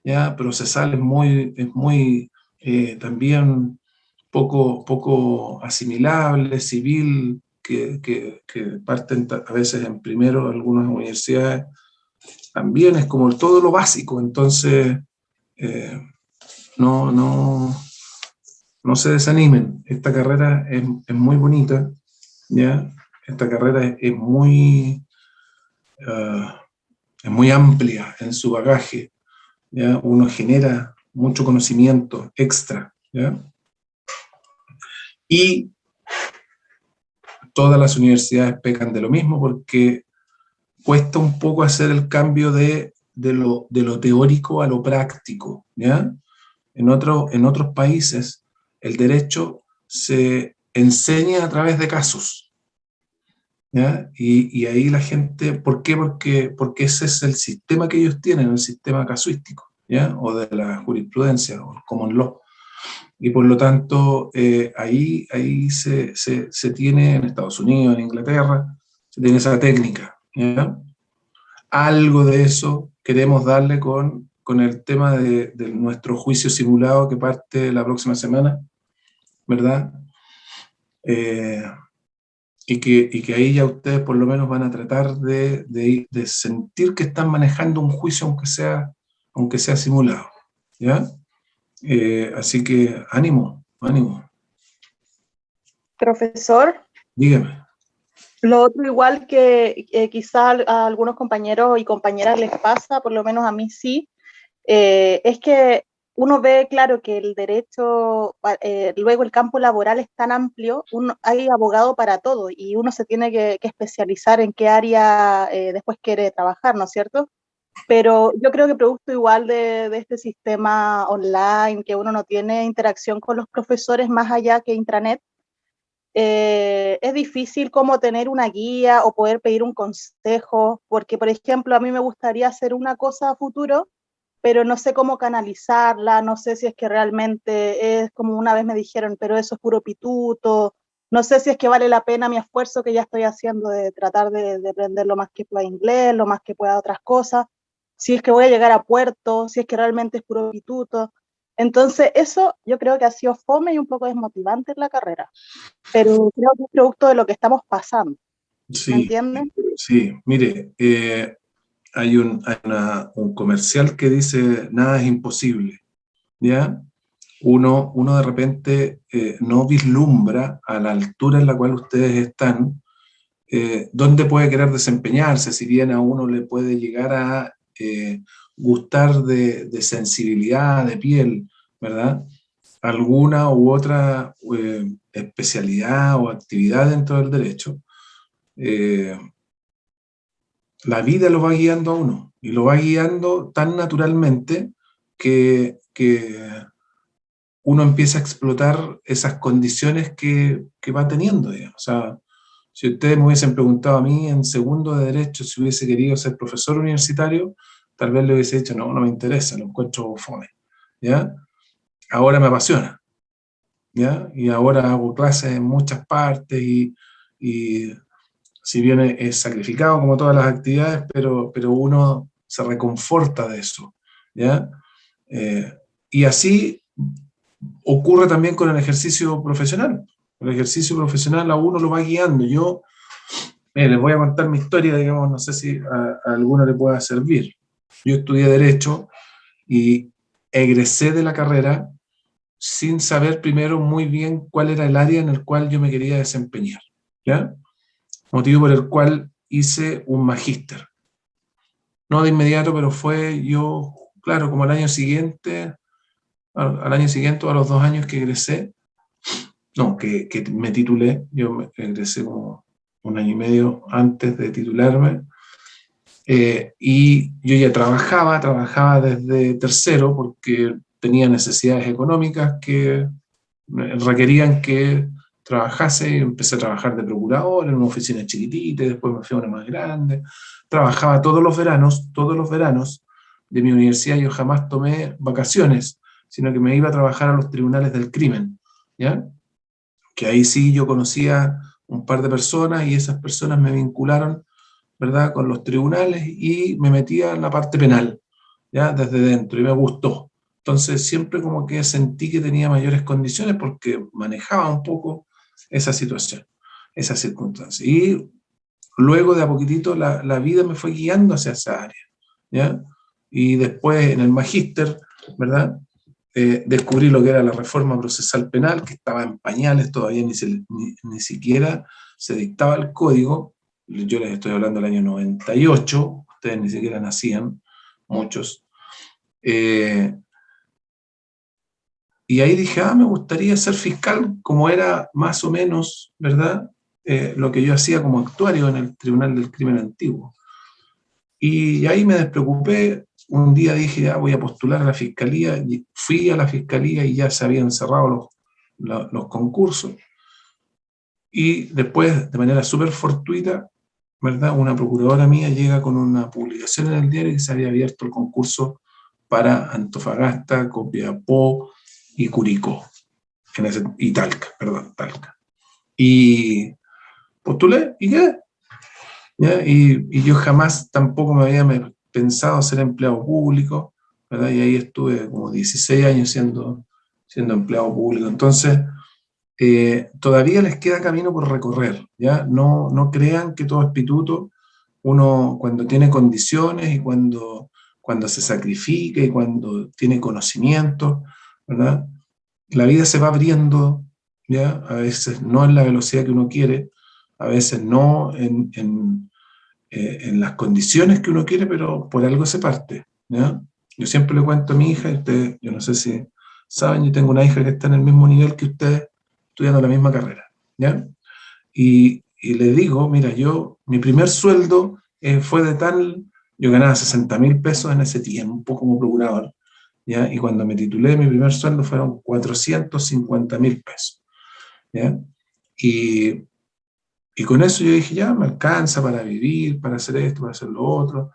¿ya? Procesal es muy también poco asimilable, civil, que parten a veces en primero algunas universidades, también es como todo lo básico, entonces eh, no, no, no se desanimen, esta carrera es muy bonita, ¿ya? Esta carrera uh, es muy amplia en su bagaje, ¿ya? Uno genera mucho conocimiento extra, ¿ya? Y todas las universidades pecan de lo mismo porque cuesta un poco hacer el cambio de lo teórico a lo práctico, ¿ya? En otros países el derecho se enseña a través de casos, ¿ya? Y ahí la gente, ¿por qué? Porque ese es el sistema que ellos tienen, el sistema casuístico, ¿ya? O de la jurisprudencia, o el common law. Y por lo tanto, ahí se tiene en Estados Unidos, en Inglaterra, se tiene esa técnica, ¿ya? Algo de eso queremos darle con el tema de nuestro juicio simulado que parte la próxima semana, ¿verdad? Eh, y que ahí ya ustedes por lo menos van a tratar de sentir que están manejando un juicio aunque sea simulado, ¿ya? Así que ánimo, ánimo, Profesor, dígame. lo otro igual que quizá a algunos compañeros y compañeras les pasa, por lo menos a mí sí, es que uno ve, claro, que el derecho, luego el campo laboral es tan amplio, hay abogado para todo y uno se tiene que especializar en qué área después quiere trabajar, ¿no es cierto? Pero yo creo que producto igual de este sistema online, que uno no tiene interacción con los profesores más allá que intranet, es difícil como tener una guía o poder pedir un consejo, porque por ejemplo a mí me gustaría hacer una cosa a futuro, pero no sé cómo canalizarla, no sé si es que realmente es como una vez me dijeron, pero eso es puro pituto, no sé si es que vale la pena mi esfuerzo que ya estoy haciendo de tratar de aprender lo más que pueda inglés, lo más que pueda otras cosas, si es que voy a llegar a puerto, si es que realmente es puro pituto. Entonces eso yo creo que ha sido fome y un poco desmotivante en la carrera, pero creo que es producto de lo que estamos pasando, ¿me Sí, entienden? sí, mire, hay un comercial que dice, nada es imposible, ¿ya? Uno de repente no vislumbra a la altura en la cual ustedes están, dónde puede querer desempeñarse, si bien a uno le puede llegar a gustar de sensibilidad, de piel, ¿verdad? Alguna u otra especialidad o actividad dentro del derecho, eh, la vida lo va guiando a uno, y lo va guiando tan naturalmente que uno empieza a explotar esas condiciones que va teniendo, digamos. O sea, si ustedes me hubiesen preguntado a mí en segundo de Derecho si hubiese querido ser profesor universitario, tal vez le hubiese dicho, no, no me interesa, lo encuentro fome, ¿ya? Ahora me apasiona, ¿ya? Y ahora hago clases en muchas partes y si bien es sacrificado como todas las actividades, pero uno se reconforta de eso, ¿ya? Eh, y así ocurre también con el ejercicio profesional. El ejercicio profesional a uno lo va guiando. Yo les voy a contar mi historia, digamos, no sé si a alguno le pueda servir. Yo estudié Derecho y egresé de la carrera sin saber primero muy bien cuál era el área en el cual yo me quería desempeñar, ¿ya? Motivo por el cual hice un magíster. No de inmediato, pero fue yo, claro, como al año siguiente o a los 2 años que egresé, no, que me titulé, yo me egresé como 1 año y medio antes de titularme, y yo ya trabajaba desde tercero porque tenía necesidades económicas que requerían que trabajase, y empecé a trabajar de procurador en una oficina chiquitita, y después me fui a una más grande. Trabajaba todos los veranos de mi universidad. Yo jamás tomé vacaciones, sino que me iba a trabajar a los tribunales del crimen, ¿ya? Que ahí sí yo conocía un par de personas y esas personas me vincularon, ¿verdad?, con los tribunales y me metía en la parte penal, ya desde dentro, y me gustó. Entonces siempre como que sentí que tenía mayores condiciones porque manejaba un poco esa situación, esa circunstancia. Y luego de a poquitito la vida me fue guiando hacia esa área, ¿ya? Y después en el magíster, ¿verdad? Descubrí lo que era la reforma procesal penal, que estaba en pañales, todavía ni siquiera se dictaba el código. Yo les estoy hablando del año 98, ustedes ni siquiera nacían, muchos. Y ahí dije, me gustaría ser fiscal, como era más o menos, ¿verdad? Lo que yo hacía como actuario en el Tribunal del Crimen Antiguo. Y ahí me despreocupé. Un día dije, ya voy a postular a la fiscalía. Y fui a la fiscalía y ya se habían cerrado los concursos. Y después, de manera súper fortuita, ¿verdad? Una procuradora mía llega con una publicación en el diario que se había abierto el concurso para Antofagasta, Copiapó y Curicó. Y Talca, perdón, Talca. Y postulé y quedé. ¿Ya? Y yo jamás tampoco me había pensado ser empleado público, ¿verdad? Y ahí estuve como 16 años siendo empleado público. Entonces, todavía les queda camino por recorrer, ¿ya? No crean que todo es pituto. Uno cuando tiene condiciones y cuando se sacrifica y cuando tiene conocimiento, ¿verdad? La vida se va abriendo, ¿ya? A veces no en la velocidad que uno quiere, a veces no en las condiciones que uno quiere, pero por algo se parte, ¿ya? Yo siempre le cuento a mi hija, y ustedes, yo no sé si saben, yo tengo una hija que está en el mismo nivel que ustedes, estudiando la misma carrera, ¿ya? Y le digo, mira, mi primer sueldo fue de tal, yo ganaba 60.000 pesos en ese tiempo como procurador, ¿ya? Y cuando me titulé, mi primer sueldo fueron 450.000 pesos, ¿ya? Y, y con eso yo dije, ya, me alcanza para vivir, para hacer esto, para hacer lo otro.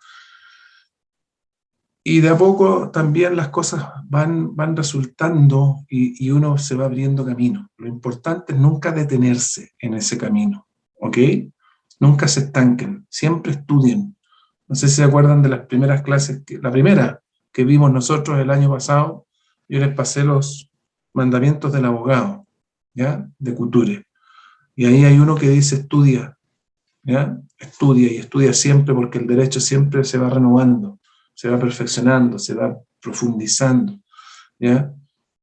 Y de a poco también las cosas van resultando y uno se va abriendo camino. Lo importante es nunca detenerse en ese camino, ¿ok? Nunca se estanquen, siempre estudien. No sé si se acuerdan de las primeras clases, la primera que vimos nosotros el año pasado, yo les pasé los mandamientos del abogado, ¿ya? De Couture. Y ahí hay uno que dice estudia, ¿ya? Estudia y estudia siempre porque el derecho siempre se va renovando, se va perfeccionando, se va profundizando, ¿ya?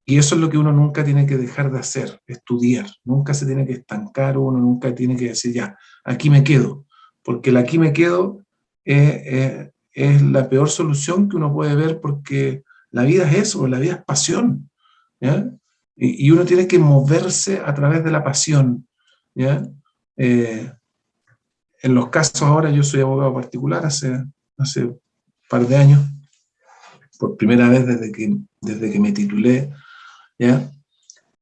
Y eso es lo que uno nunca tiene que dejar de hacer, estudiar. Nunca se tiene que estancar uno, nunca tiene que decir, ya, aquí me quedo, porque el aquí me quedo es la peor solución que uno puede ver porque la vida es eso, la vida es pasión, ¿ya? Y uno tiene que moverse a través de la pasión, ¿ya? Eh, en los casos ahora, yo soy abogado particular hace un par de años, por primera vez desde que me titulé, ¿ya?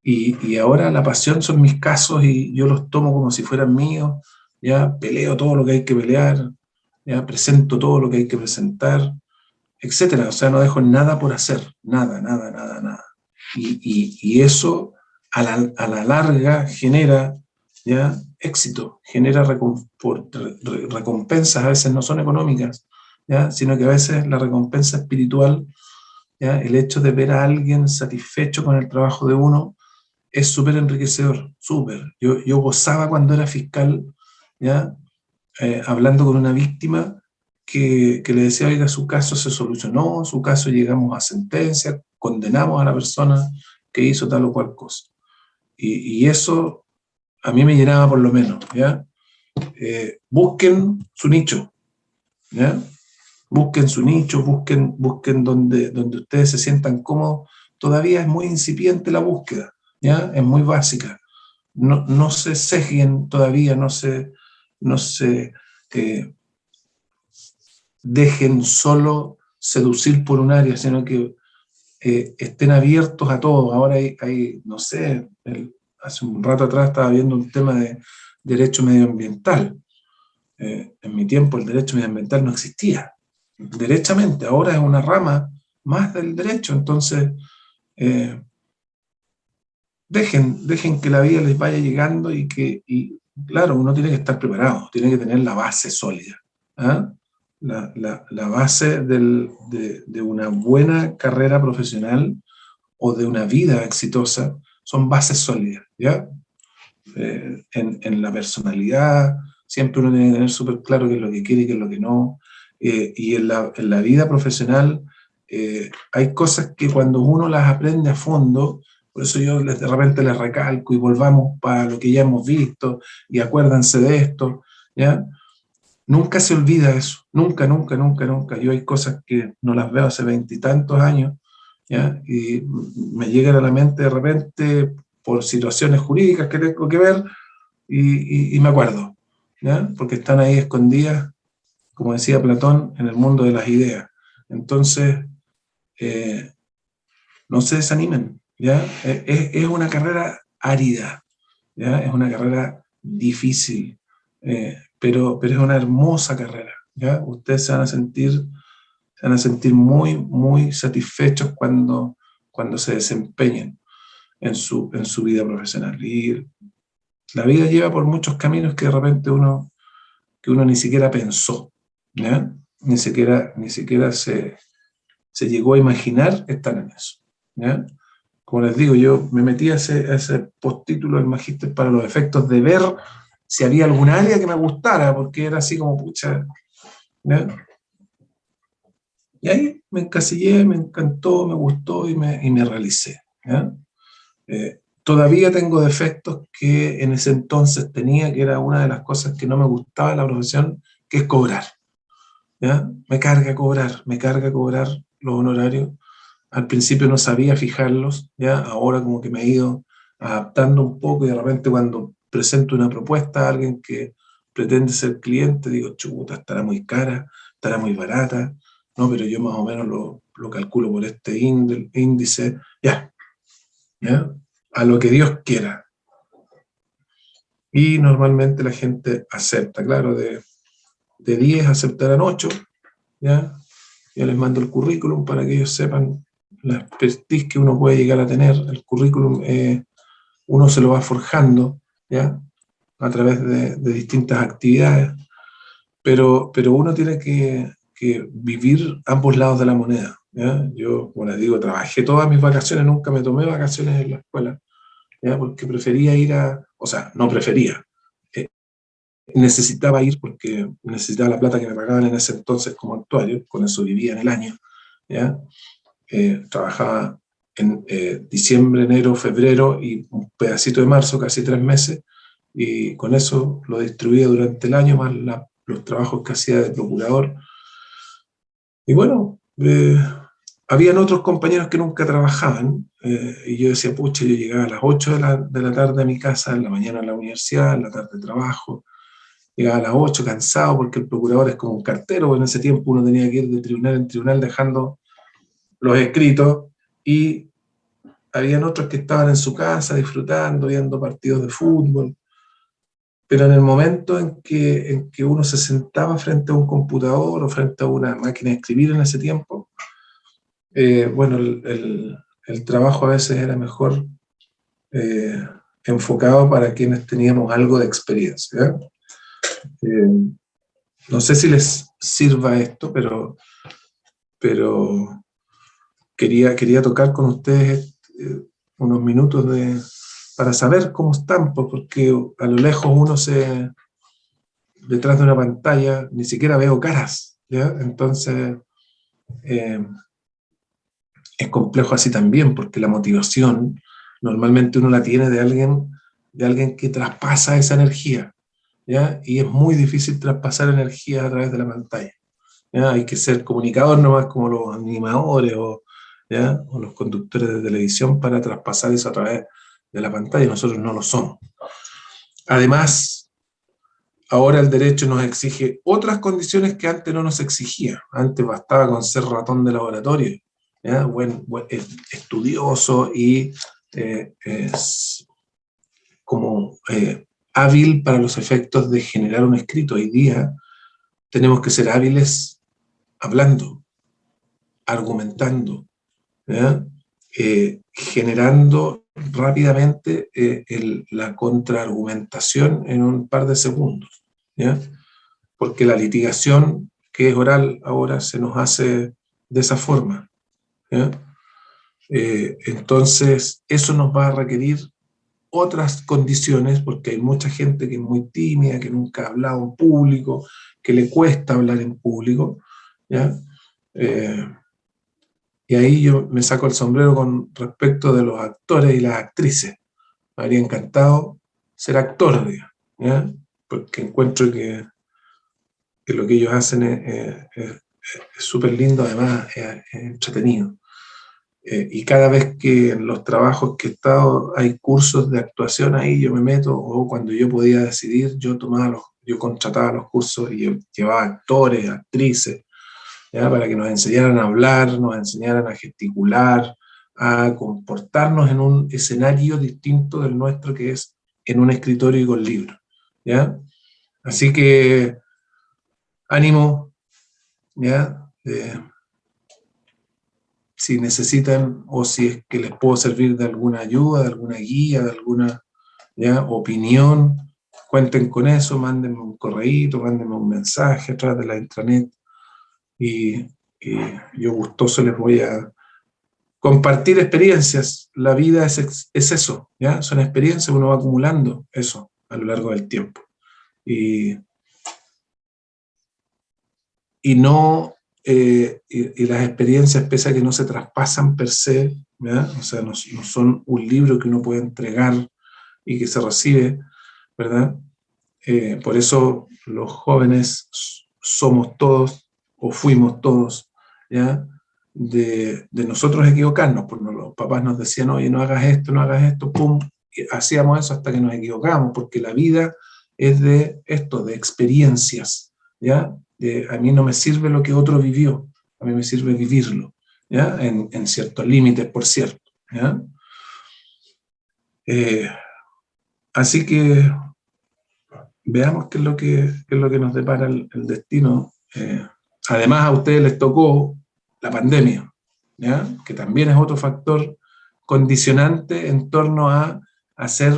Y ahora la pasión son mis casos y yo los tomo como si fueran míos, ¿ya? Peleo todo lo que hay que pelear, ¿ya? Presento todo lo que hay que presentar, etcétera. O sea, no dejo nada por hacer, nada, nada, nada, nada. Y eso a la larga genera, ¿ya? Éxito, genera recompensas, a veces no son económicas, ¿ya? Sino que a veces la recompensa espiritual, ¿ya? El hecho de ver a alguien satisfecho con el trabajo de uno es súper enriquecedor, súper. Yo gozaba cuando era fiscal, ¿ya? Hablando con una víctima que le decía, oiga, su caso se solucionó, su caso llegamos a sentencia, condenamos a la persona que hizo tal o cual cosa. Y eso a mí me llenaba por lo menos, ¿ya? Busquen su nicho, ¿ya? Busquen su nicho, busquen donde ustedes se sientan cómodos. Todavía es muy incipiente la búsqueda, ¿ya? Es muy básica. No se sesguen todavía, no se dejen solo seducir por un área, sino que estén abiertos a todo. Ahora no sé, hace un rato atrás estaba viendo un tema de derecho medioambiental. En mi tiempo el derecho medioambiental no existía, derechamente. Ahora es una rama más del derecho, entonces eh, dejen que la vida les vaya llegando y claro, uno tiene que estar preparado, tiene que tener la base sólida, ¿ah? la base de una buena carrera profesional o de una vida exitosa son bases sólidas, ¿ya? En la personalidad, siempre uno tiene que tener súper claro qué es lo que quiere y qué es lo que no. Y en la vida profesional hay cosas que cuando uno las aprende a fondo, por eso yo de repente les recalco y volvamos para lo que ya hemos visto y acuérdense de esto, ¿ya? Nunca se olvida eso, nunca, nunca, nunca, nunca. Yo hay cosas que no las veo hace 20 y tantos años, ¿ya? Y me llegan a la mente de repente por situaciones jurídicas que tengo que ver y me acuerdo, ¿ya? Porque están ahí escondidas, como decía Platón, en el mundo de las ideas. Entonces, no se desanimen, ¿ya? Es una carrera árida, ¿ya? Es una carrera difícil, pero es una hermosa carrera, ¿ya? Ustedes se van a sentir muy, muy satisfechos cuando se desempeñen en su vida profesional. Y la vida lleva por muchos caminos que de repente que uno ni siquiera pensó, ¿ya? Ni siquiera se llegó a imaginar estar en eso, ¿ya? Como les digo, yo me metí a ese postítulo del magíster para los efectos de ver si había algún área que me gustara, porque era así como, pucha, ¿ya? Y ahí me encasillé, me encantó, me gustó y me realicé, ¿ya? Todavía tengo defectos que en ese entonces tenía, que era una de las cosas que no me gustaba de la profesión, que es cobrar, ¿ya? Me carga cobrar los honorarios. Al principio no sabía fijarlos, ¿ya? Ahora como que me he ido adaptando un poco y de repente cuando presento una propuesta a alguien que pretende ser cliente, digo, chuta, estará muy cara, estará muy barata, no, pero yo más o menos lo calculo por este índice, ya, ¿ya? A lo que Dios quiera. Y normalmente la gente acepta, claro, de 10 aceptarán 8, ¿ya? Yo les mando el currículum para que ellos sepan la expertise que uno puede llegar a tener. El currículum uno se lo va forjando, ¿ya? A través de distintas actividades, pero uno tiene que vivir ambos lados de la moneda, ¿ya? Yo, como les digo, trabajé todas mis vacaciones, nunca me tomé vacaciones en la escuela, ¿ya? Porque prefería ir o sea, no prefería, necesitaba ir porque necesitaba la plata que me pagaban en ese entonces como actuario, con eso vivía en el año, ¿ya? Trabajaba en diciembre, enero, febrero y un pedacito de marzo, casi 3 meses, y con eso lo distribuía durante el año, más los trabajos que hacía de procurador. Y bueno, habían otros compañeros que nunca trabajaban, y yo decía, pucha, yo llegaba a las 8 de la tarde a mi casa, en la mañana a la universidad, en la tarde trabajo, llegaba a las 8 cansado porque el procurador es como un cartero, en ese tiempo uno tenía que ir de tribunal en tribunal dejando los escritos, y habían otros que estaban en su casa disfrutando, viendo partidos de fútbol, pero en el momento en que uno se sentaba frente a un computador o frente a una máquina de escribir en ese tiempo, bueno, el trabajo a veces era mejor eh, enfocado para quienes teníamos algo de experiencia. No sé si les sirva esto, pero quería tocar con ustedes unos minutos para saber cómo están, porque a lo lejos detrás de una pantalla, ni siquiera veo caras, ¿ya? Entonces, eh, es complejo así también, porque la motivación normalmente uno la tiene de alguien que traspasa esa energía, ¿ya? Y es muy difícil traspasar energía a través de la pantalla, ¿ya? Hay que ser comunicador nomás como los animadores ¿ya? O los conductores de televisión para traspasar eso a través de la pantalla. Nosotros no lo somos. Además, ahora el derecho nos exige otras condiciones que antes no nos exigía. Antes bastaba con ser ratón de laboratorio, ¿ya? Estudioso y como hábil para los efectos de generar un escrito. Hoy día tenemos que ser hábiles hablando, argumentando, ¿ya? Generando rápidamente la contraargumentación en un par de segundos, ¿ya? Porque la litigación que es oral ahora se nos hace de esa forma, ¿ya? Entonces, eso nos va a requerir otras condiciones, porque hay mucha gente que es muy tímida, que nunca ha hablado en público, que le cuesta hablar en público, ¿ya? Y ahí yo me saco el sombrero con respecto de los actores y las actrices. Me habría encantado ser actor, digamos, ¿ya? Porque encuentro que lo que ellos hacen es súper lindo, además es entretenido. Y cada vez que en los trabajos que he estado hay cursos de actuación ahí, yo me meto, o cuando yo podía decidir, yo contrataba los cursos y yo llevaba actores, actrices, ¿ya? Para que nos enseñaran a hablar, nos enseñaran a gesticular, a comportarnos en un escenario distinto del nuestro, que es en un escritorio y con libros, ¿ya? Así que ánimo, ¿ya? Si necesitan o si es que les puedo servir de alguna ayuda, de alguna guía, de alguna, ¿ya?, opinión, cuenten con eso, mándenme un correíto, mándenme un mensaje a través de la intranet y, y yo gustoso les voy a compartir experiencias. La vida es eso, ¿ya? Son experiencias, uno va acumulando eso a lo largo del tiempo. Y, y no, y las experiencias, pese a que no se traspasan per se, ¿ya? O sea, no son un libro que uno puede entregar y que se recibe, ¿verdad? Por eso los jóvenes somos todos, o fuimos todos, ¿ya? De nosotros equivocarnos, pues los papás nos decían, oye, no hagas esto, no hagas esto, pum, y hacíamos eso hasta que nos equivocamos, porque la vida es de esto, de experiencias, ¿ya? A mí no me sirve lo que otro vivió, a mí me sirve vivirlo, ¿ya? En ciertos límites, por cierto, ¿ya? Eh, Así que veamos qué es lo que nos depara el destino. Además, a ustedes les tocó la pandemia, ¿ya? Que también es otro factor condicionante en torno a hacer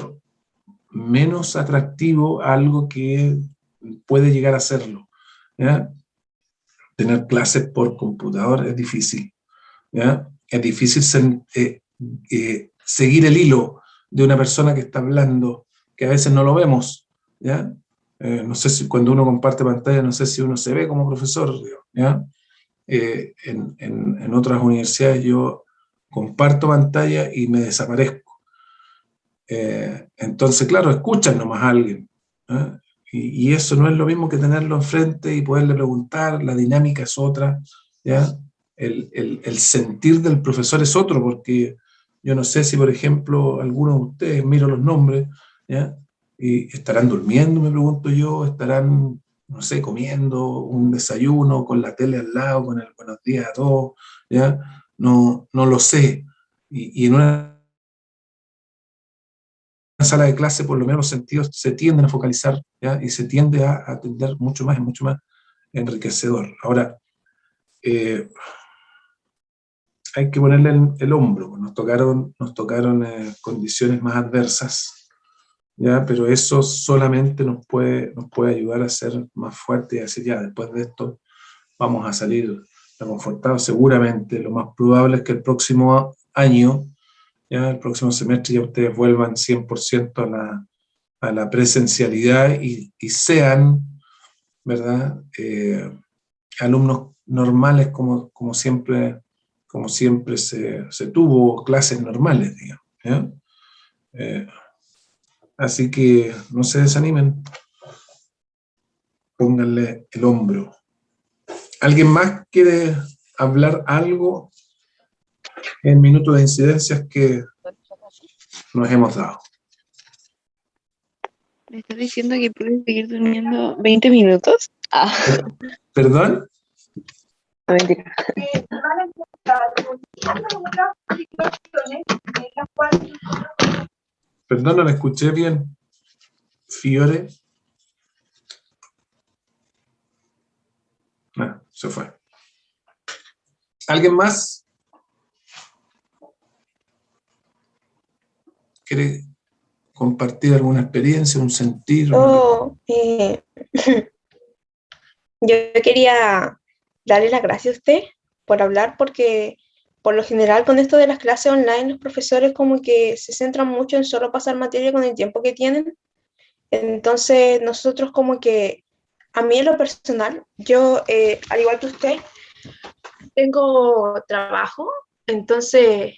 menos atractivo algo que puede llegar a serlo, ¿ya? Tener clases por computador es difícil, ¿ya? Es difícil seguir el hilo de una persona que está hablando, que a veces no lo vemos, ¿ya? No sé si cuando uno comparte pantalla, no sé si uno se ve como profesor, ¿ya? En otras universidades yo comparto pantalla y me desaparezco. Entonces, claro, escuchan nomás a alguien, ¿eh? Y eso no es lo mismo que tenerlo enfrente y poderle preguntar, la dinámica es otra, ¿ya? El sentir del profesor es otro, porque yo no sé si, por ejemplo, algunos de ustedes, miro los nombres, ¿ya? Y estarán durmiendo, me pregunto yo, estarán, no sé, comiendo un desayuno con la tele al lado, con el buenos días a todos, ¿ya? No lo sé. Y en una sala de clase, por lo menos los sentidos se tienden a focalizar, ¿ya? Y se tiende a atender mucho más, es mucho más enriquecedor. Ahora, hay que ponerle el hombro, nos tocaron condiciones más adversas, ¿ya? Pero eso solamente nos puede ayudar a ser más fuertes y a decir, ya, después de esto vamos a salir reconfortados. Seguramente lo más probable es que el próximo año, ya el próximo semestre, ya ustedes vuelvan 100% a la presencialidad y sean, ¿verdad? Alumnos normales como siempre se tuvo, clases normales, digamos, ¿ya? Así que no se desanimen, pónganle el hombro. ¿Alguien más quiere hablar algo en minutos de incidencias que nos hemos dado? ¿Me estás diciendo que puedes seguir durmiendo 20 minutos? Ah, ¿Perdón? no, mentira. Perdón, no la escuché bien. Fiore. No, se fue. ¿Alguien más quiere compartir alguna experiencia, un sentir? Oh, Yo quería darle las gracias a usted por hablar, porque por lo general con esto de las clases online los profesores como que se centran mucho en solo pasar materia con el tiempo que tienen. Entonces nosotros como que, a mí en lo personal, yo al igual que usted, tengo trabajo, entonces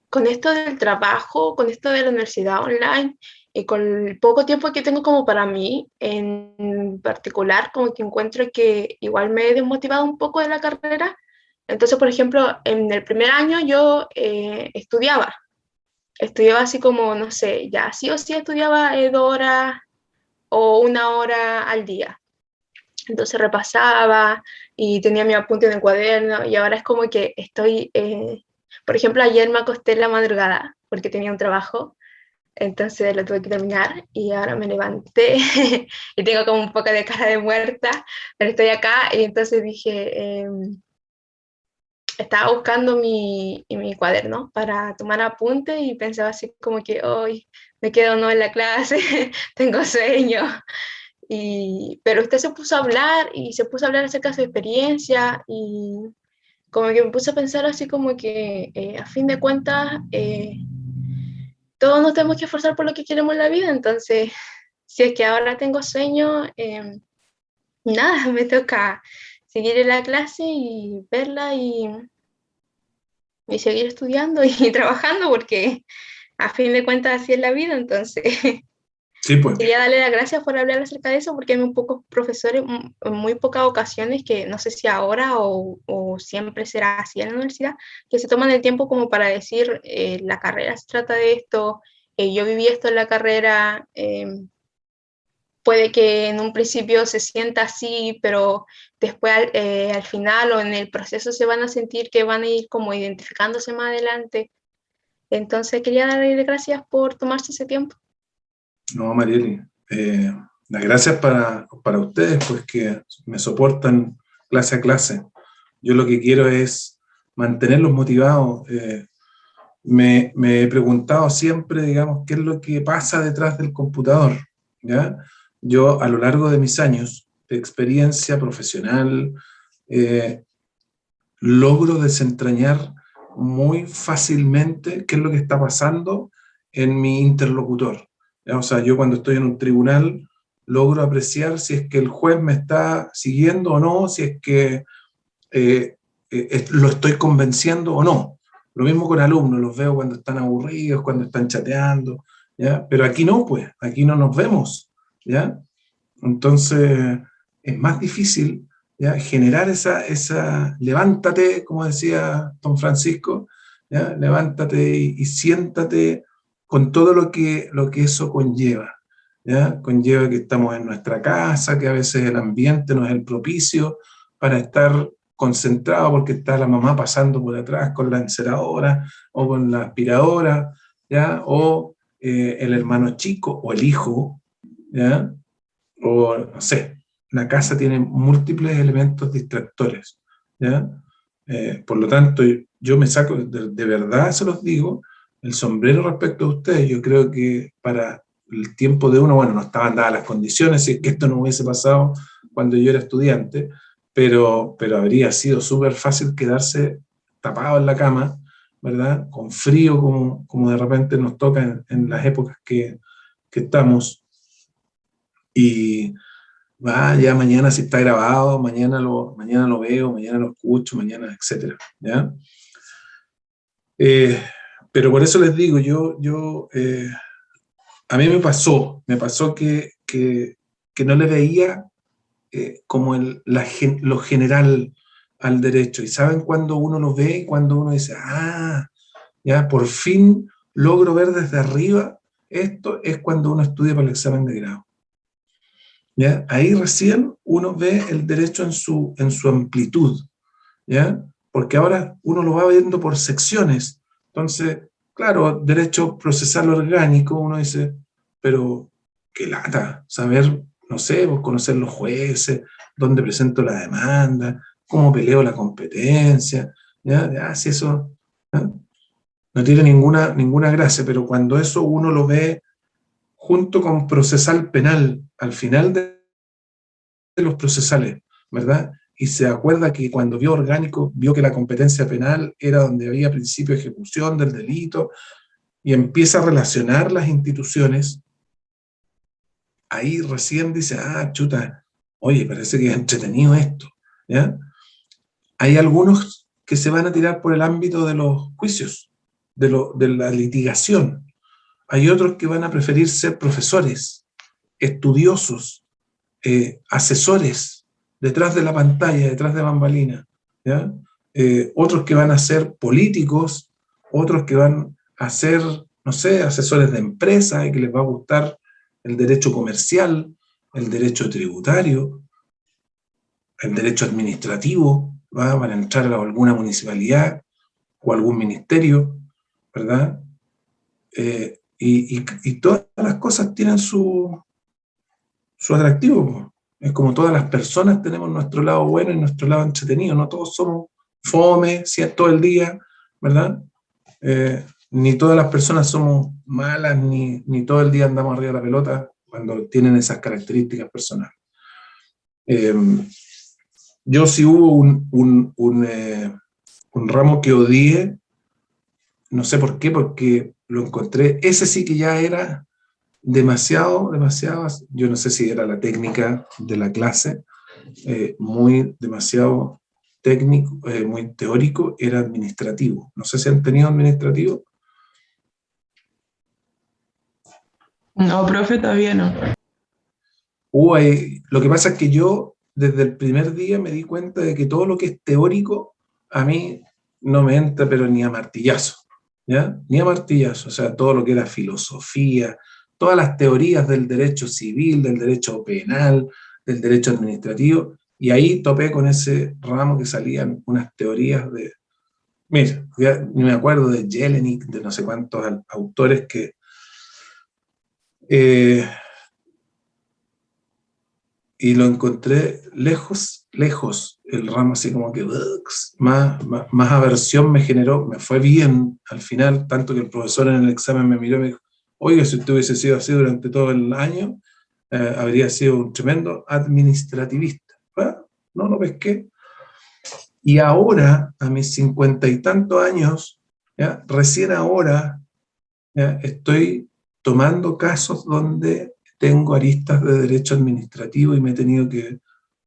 con esto del trabajo, con esto de la universidad online y con el poco tiempo que tengo como para mí en particular, como que encuentro que igual me he desmotivado un poco de la carrera. Entonces, por ejemplo, en el primer año yo estudiaba así como, no sé, ya sí o sí estudiaba 2 horas o 1 hora al día. Entonces repasaba y tenía mi apunte en el cuaderno, y ahora es como que estoy, por ejemplo, ayer me acosté en la madrugada porque tenía un trabajo, entonces lo tuve que terminar y ahora me levanté y tengo como un poco de cara de muerta, pero estoy acá y entonces dije, estaba buscando mi cuaderno para tomar apuntes y pensaba así como que hoy me quedo no en la clase, tengo sueño. Pero usted se puso a hablar y se puso a hablar acerca de su experiencia, y como que me puse a pensar así como que a fin de cuentas todos nos tenemos que esforzar por lo que queremos en la vida. Entonces si es que ahora tengo sueño, nada, me toca seguir en la clase y verla y seguir estudiando y trabajando, porque a fin de cuentas así es la vida. Entonces Sí, pues. quería darle las gracias por hablar acerca de eso, porque hay muy pocos profesores, en muy pocas ocasiones, que no sé si ahora o siempre será así en la universidad, que se toman el tiempo como para decir, la carrera se trata de esto, yo viví esto en la carrera, puede que en un principio se sienta así, pero después al final o en el proceso se van a sentir que van a ir como identificándose más adelante. Entonces quería darle gracias por tomarse ese tiempo. No, Marieli, las gracias para ustedes, pues que me soportan clase a clase. Yo lo que quiero es mantenerlos motivados. Me he preguntado siempre, digamos, qué es lo que pasa detrás del computador, ¿ya? Yo, a lo largo de mis años de experiencia profesional, eh, logro desentrañar muy fácilmente qué es lo que está pasando en mi interlocutor. ¿Ya? O sea, yo cuando estoy en un tribunal logro apreciar si es que el juez me está siguiendo o no, si es que lo estoy convenciendo o no. Lo mismo con alumnos, los veo cuando están aburridos, cuando están chateando, ¿ya? Pero aquí no, pues, aquí no nos vemos, ¿ya? Entonces, es más difícil, ¿ya? Generar levántate, como decía don Francisco, ¿ya? Levántate y siéntate con todo lo que eso conlleva, ¿ya? Conlleva que estamos en nuestra casa, que a veces el ambiente no es el propicio para estar concentrado porque está la mamá pasando por atrás con la enceradora o con la aspiradora, ¿ya? O el hermano chico o el hijo, ¿ya? O no sé, la casa tiene múltiples elementos distractores, ¿ya? Por lo tanto, yo me saco, de verdad se los digo, el sombrero respecto a ustedes. Yo creo que para el tiempo de uno, bueno, no estaban dadas las condiciones, si es que esto no hubiese pasado cuando yo era estudiante, pero habría sido súper fácil quedarse tapado en la cama, ¿verdad? Con frío, como de repente nos toca en las épocas que estamos. Y ya mañana si está grabado, mañana lo veo, mañana lo escucho, mañana, etcétera, ¿ya? Pero por eso les digo, a mí me pasó que no le veía como lo general al derecho. Y saben cuando uno lo ve y cuando uno dice, ya por fin logro ver desde arriba, esto es cuando uno estudia para el examen de grado. ¿Ya? Ahí recién uno ve el derecho en su amplitud, ¿ya? Porque ahora uno lo va viendo por secciones. Entonces, claro, derecho procesal orgánico, uno dice, pero qué lata, saber, no sé, conocer los jueces, dónde presento la demanda, cómo peleo la competencia, ¿ya? Si eso, ¿ya? No tiene ninguna gracia, pero cuando eso uno lo ve junto con procesal penal, al final de los procesales, ¿verdad? Y se acuerda que cuando vio orgánico, vio que la competencia penal era donde había principio de ejecución del delito, y empieza a relacionar las instituciones, ahí recién dice, ah, chuta, oye, parece que es entretenido esto, ¿ya? Hay algunos que se van a tirar por el ámbito de los juicios, de la litigación. Hay otros que van a preferir ser profesores, estudiosos, asesores, detrás de la pantalla, detrás de bambalina, ¿ya? Otros que van a ser políticos, otros que van a ser, no sé, asesores de empresas y que les va a gustar el derecho comercial, el derecho tributario, el derecho administrativo, ¿va? Van a entrar a alguna municipalidad o algún ministerio, ¿verdad? Y todas las cosas tienen su atractivo. Es como todas las personas tenemos nuestro lado bueno y nuestro lado entretenido, no todos somos fome, todo el día, ¿verdad? Ni todas las personas somos malas, ni todo el día andamos arriba de la pelota cuando tienen esas características personales. Yo sí hubo un ramo que odié, no sé por qué, porque lo encontré, ese sí que ya era demasiado, yo no sé si era la técnica de la clase, demasiado técnico, muy teórico, era administrativo. No sé si han tenido administrativo. No, profe, todavía no. Lo que pasa es que yo desde el primer día me di cuenta de que todo lo que es teórico a mí no me entra, pero ni a martillazo, ¿ya? Ni a martillazo, o sea, todo lo que era filosofía, todas las teorías del derecho civil, del derecho penal, del derecho administrativo, y ahí topé con ese ramo que salían unas teorías de, mira, ya ni me acuerdo de Jelinek, de no sé cuántos autores que y lo encontré lejos, el ramo así como que más aversión me generó, me fue bien al final, tanto que el profesor en el examen me miró y me dijo, oiga, si usted hubiese sido así durante todo el año, habría sido un tremendo administrativista. No lo pesqué. Y ahora, a mis 50 y tantos años, ¿ya? Recién ahora, ¿ya? Estoy tomando casos donde tengo aristas de derecho administrativo y me he tenido que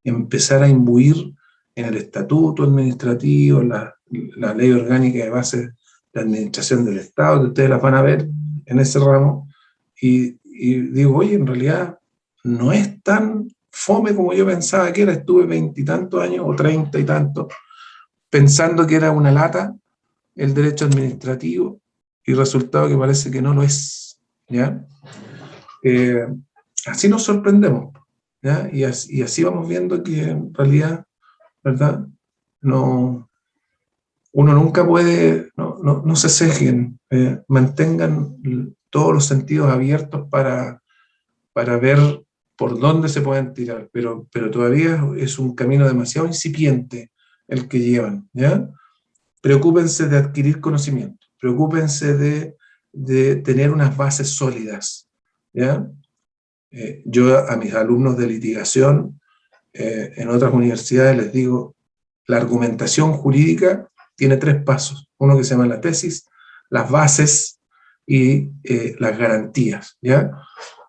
empezar a imbuir en el estatuto administrativo, la ley orgánica de bases de administración del Estado, que ustedes las van a ver en ese ramo, y digo, oye, en realidad no es tan fome como yo pensaba que era. Estuve 20 y tantos años, o 30 y tantos, pensando que era una lata el derecho administrativo, y resultado que parece que no lo es, ¿ya? Así nos sorprendemos, ¿ya? Y así vamos viendo que en realidad, ¿verdad? No, uno nunca puede, no se sesguen, mantengan todos los sentidos abiertos para ver por dónde se pueden tirar, pero todavía es un camino demasiado incipiente el que llevan, ¿ya? Preocúpense de adquirir conocimiento, preocúpense de tener unas bases sólidas, ¿ya? Yo a mis alumnos de litigación en otras universidades les digo, la argumentación jurídica tiene 3 pasos, uno que se llama la tesis, las bases y las garantías, ¿ya?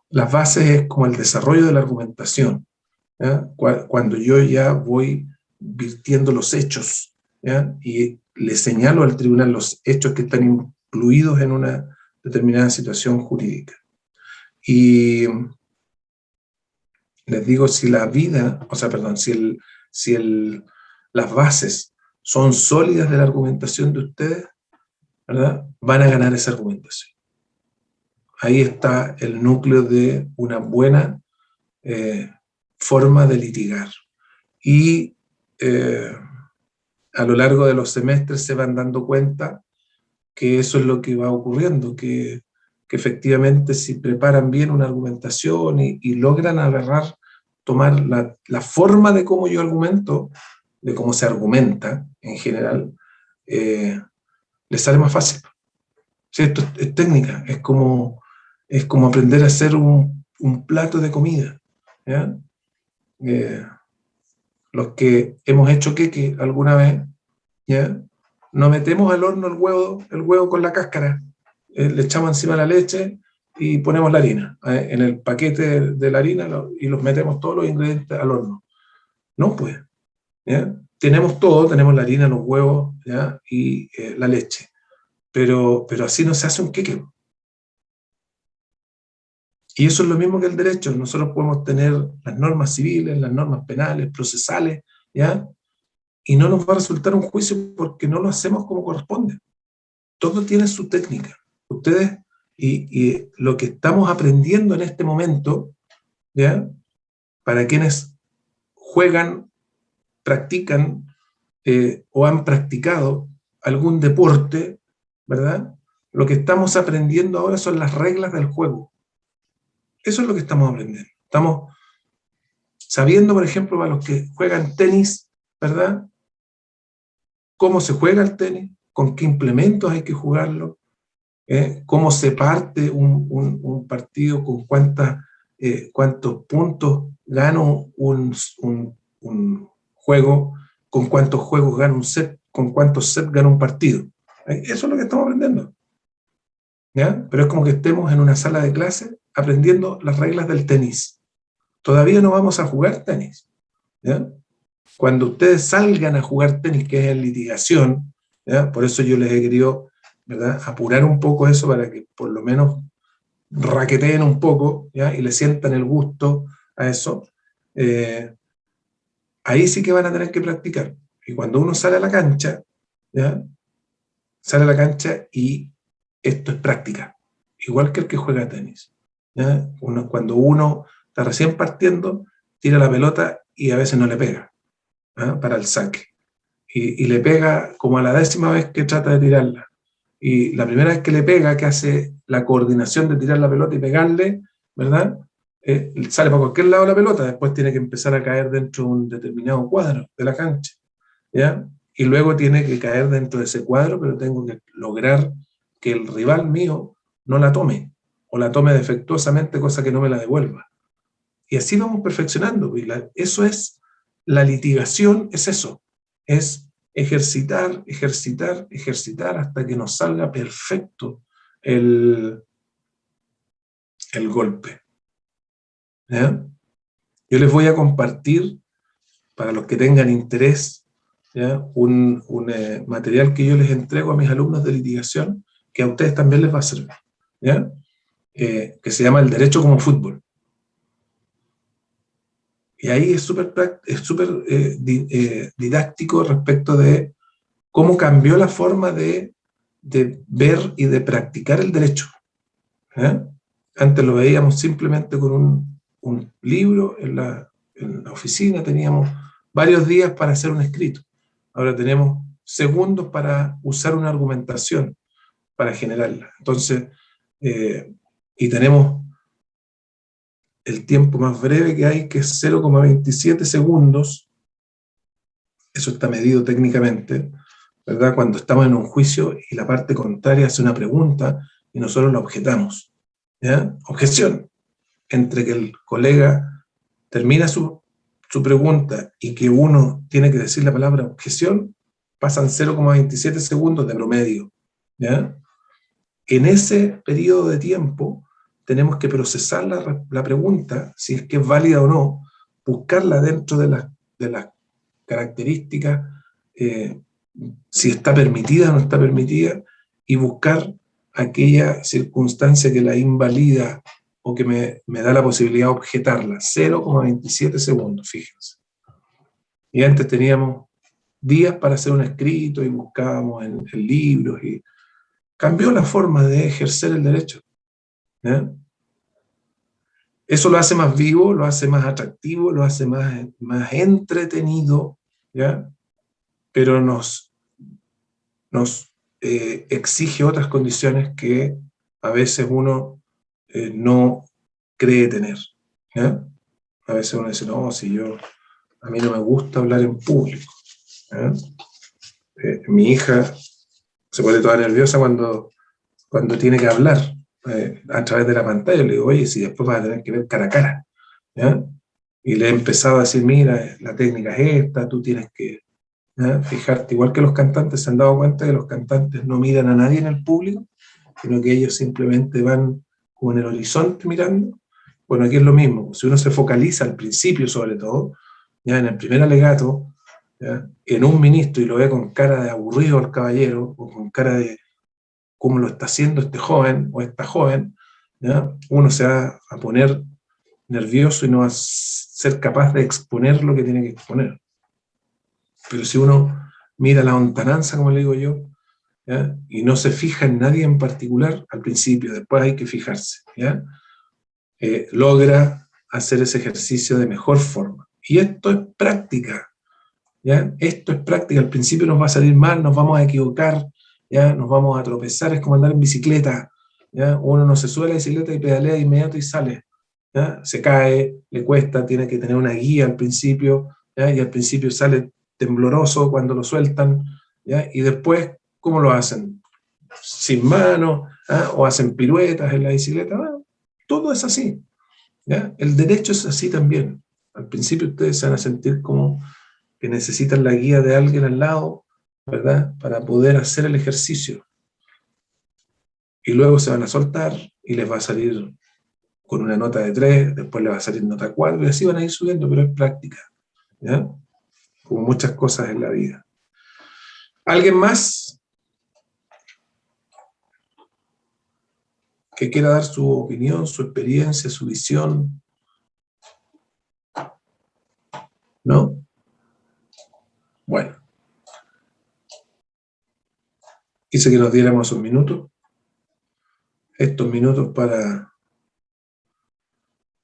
Las bases es como el desarrollo de la argumentación, ¿ya? Cuando yo ya voy virtiendo los hechos, ¿ya? Y le señalo al tribunal los hechos que están incluidos en una determinada situación jurídica. Y les digo, si la vida, o sea, perdón, las bases son sólidas de la argumentación de ustedes, ¿verdad? Van a ganar esa argumentación. Ahí está el núcleo de una buena forma de litigar. Y a lo largo de los semestres se van dando cuenta que eso es lo que va ocurriendo, que efectivamente si preparan bien una argumentación y logran agarrar, tomar la forma de cómo yo argumento, de cómo se argumenta en general, les sale más fácil. ¿Sí? Esto es técnica, es como aprender a hacer un plato de comida, ¿ya? los que hemos hecho queque alguna vez, ¿ya? No metemos al horno el huevo con la cáscara, le echamos encima la leche y ponemos la harina, en el paquete de la harina y los metemos todos los ingredientes al horno. No, pues, ¿ya? Tenemos todo, tenemos la harina, los huevos, ¿ya? Y la leche, pero así no se hace un queque. Y eso es lo mismo que el derecho. Nosotros podemos tener las normas civiles, las normas penales, procesales, ¿ya? Y no nos va a resultar un juicio porque no lo hacemos como corresponde. Todo tiene su técnica. Ustedes, y lo que estamos aprendiendo en este momento, ¿ya? Para quienes juegan, practican o han practicado algún deporte, ¿verdad? Lo que estamos aprendiendo ahora son las reglas del juego. Eso es lo que estamos aprendiendo. Estamos sabiendo, por ejemplo, para los que juegan tenis, ¿verdad? Cómo se juega el tenis, con qué implementos hay que jugarlo, cómo se parte un partido, con cuántos puntos gana un juego, con cuántos juegos gana un set, con cuántos sets gana un partido. Eso es lo que estamos aprendiendo. ¿Ya? Pero es como que estemos en una sala de clase aprendiendo las reglas del tenis. Todavía no vamos a jugar tenis, ¿ya? Cuando ustedes salgan a jugar tenis, que es en litigación, ¿ya? Por eso yo les he querido, ¿verdad?, apurar un poco eso para que por lo menos raqueteen un poco, ¿ya? Y le sientan el gusto a eso. Ahí sí que van a tener que practicar. Y cuando uno sale a la cancha, ¿ya? Sale a la cancha y esto es práctica, igual que el que juega tenis, ¿ya? Cuando uno está recién partiendo, tira la pelota y a veces no le pega, ¿ya? Para el saque. Y le pega como a la 10ª vez que trata de tirarla. Y la primera vez que le pega, que hace la coordinación de tirar la pelota y pegarle, ¿verdad? Sale para cualquier lado la pelota, después tiene que empezar a caer dentro de un determinado cuadro de la cancha, ¿ya? Y luego tiene que caer dentro de ese cuadro, pero tengo que lograr que el rival mío no la tome, o la tome defectuosamente, cosa que no me la devuelva. Y así vamos perfeccionando. Eso es, la litigación es eso, es ejercitar, ejercitar, ejercitar hasta que nos salga perfecto el golpe. ¿Ya? Yo les voy a compartir, para los que tengan interés, ¿ya?, un material que yo les entrego a mis alumnos de litigación, que a ustedes también les va a servir, ¿ya? Que se llama El Derecho como Fútbol. Y ahí es súper didáctico respecto de cómo cambió la forma de ver y de practicar el derecho, ¿ya? Antes lo veíamos simplemente con un libro en la oficina, teníamos varios días para hacer un escrito. Ahora tenemos segundos para usar una argumentación, para generarla. Entonces, y tenemos el tiempo más breve que hay, que es 0,27 segundos. Eso está medido técnicamente, ¿verdad? Cuando estamos en un juicio y la parte contraria hace una pregunta y nosotros la objetamos, ¿ya? Objeción. Entre que el colega termina su pregunta y que uno tiene que decir la palabra objeción, pasan 0,27 segundos de promedio, ¿ya? En ese periodo de tiempo tenemos que procesar la pregunta, si es que es válida o no, buscarla dentro de las características, si está permitida o no está permitida, y buscar aquella circunstancia que la invalida o que me da la posibilidad de objetarla. 0,27 segundos, fíjense. Y antes teníamos días para hacer un escrito y buscábamos en libros, y cambió la forma de ejercer el derecho, ¿ya? Eso lo hace más vivo, lo hace más atractivo, lo hace más entretenido, ¿ya? Pero nos exige otras condiciones que a veces uno no cree tener, ¿ya? A veces uno dice, no, a mí no me gusta hablar en público, ¿ya? Mi hija se pone toda nerviosa cuando tiene que hablar a través de la pantalla. Le digo, oye, si después vas a tener que ver cara a cara, ¿ya? Y le he empezado a decir, mira, la técnica es esta, tú tienes que fijarte, igual que los cantantes se han dado cuenta que los cantantes no miran a nadie en el público, sino que ellos simplemente van como en el horizonte mirando. Bueno, aquí es lo mismo, si uno se focaliza al principio sobre todo, ya en el primer alegato, ¿ya? En un ministro y lo ve con cara de aburrido al caballero, o con cara de cómo lo está haciendo este joven o esta joven, ¿ya? Uno se va a poner nervioso y no va a ser capaz de exponer lo que tiene que exponer. Pero si uno mira la lontananza, como le digo yo, ¿ya? Y no se fija en nadie en particular al principio, después hay que fijarse, ¿ya? Logra hacer ese ejercicio de mejor forma. Y esto es práctica, ¿ya? Esto es práctica. Al principio nos va a salir mal, nos vamos a equivocar, ¿ya? Nos vamos a tropezar, es como andar en bicicleta, ¿ya? Uno no se sube a la bicicleta y pedalea de inmediato y sale, ¿ya? Se cae, le cuesta, tiene que tener una guía al principio, ¿ya? Y al principio sale tembloroso cuando lo sueltan, ¿ya? Y después, ¿cómo lo hacen? Sin mano, ¿ah? O hacen piruetas en la bicicleta. Bueno, todo es así, ¿ya? El derecho es así también. Al principio ustedes se van a sentir como que necesitan la guía de alguien al lado, ¿verdad? Para poder hacer el ejercicio. Y luego se van a soltar y les va a salir con una nota de 3, después les va a salir nota 4, y así van a ir subiendo, pero es práctica, ¿ya? Como muchas cosas en la vida. ¿Alguien más que quiera dar su opinión, su experiencia, su visión? ¿No? Bueno. Quise que nos diéramos un minuto, estos minutos para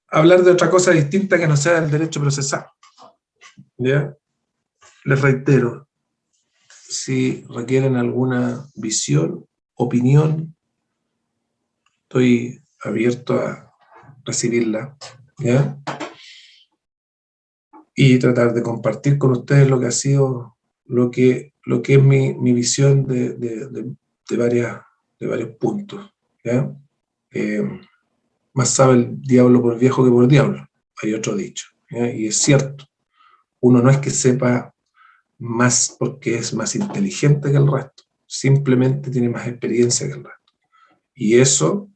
hablar de otra cosa distinta que no sea el derecho procesal. ¿Ya? Les reitero, si requieren alguna visión, opinión, estoy abierto a recibirla, ¿ya? Y tratar de compartir con ustedes lo que ha sido, lo que es mi visión de varios puntos, ¿ya? Más sabe el diablo por viejo que por diablo, hay otro dicho, ¿ya? Y es cierto, uno no es que sepa más porque es más inteligente que el resto, simplemente tiene más experiencia que el resto. Y eso,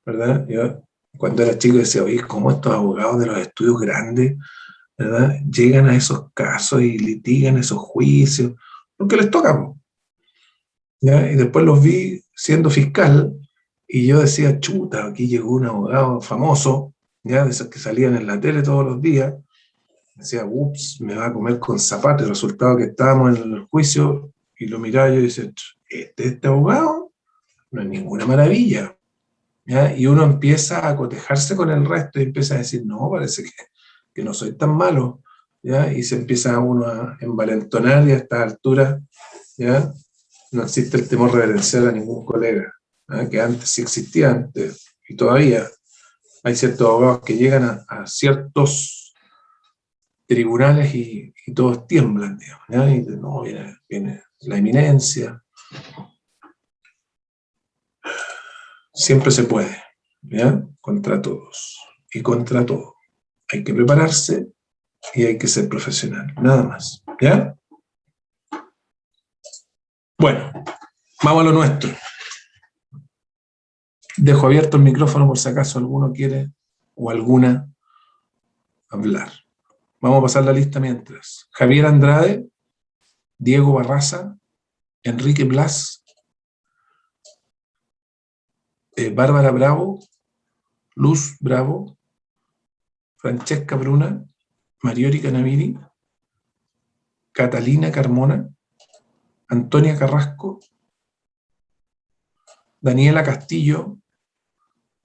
¿verdad? Yo cuando era chico decía, oye, ¿cómo estos abogados de los estudios grandes, ¿verdad?, llegan a esos casos y litigan esos juicios? Porque les toca, ¿ya? Y después los vi siendo fiscal y yo decía, chuta, aquí llegó un abogado famoso, ¿ya? De esos que salían en la tele todos los días. Decía, ups, me va a comer con zapatos. El resultado que estábamos en el juicio y lo miraba yo y decía, este abogado no es ninguna maravilla, ¿ya? Y uno empieza a cotejarse con el resto y empieza a decir, no, parece que no soy tan malo, ¿ya? Y se empieza uno a envalentonar y a esta altura, ¿ya? No existe el temor reverencial a ningún colega, ¿ya? Que antes sí existía, antes, y todavía hay ciertos abogados que llegan a ciertos tribunales y todos tiemblan, digamos, ¿ya? Y no, viene la eminencia. Siempre se puede, ¿ya? Contra todos y contra todo. Hay que prepararse y hay que ser profesional, nada más, ¿ya? Bueno, vamos a lo nuestro. Dejo abierto el micrófono por si acaso alguno quiere o alguna hablar. Vamos a pasar la lista mientras. Javier Andrade, Diego Barraza, Enrique Blas, Bárbara Bravo, Luz Bravo, Francesca Bruna, Mariori Canaviri, Catalina Carmona, Antonia Carrasco, Daniela Castillo,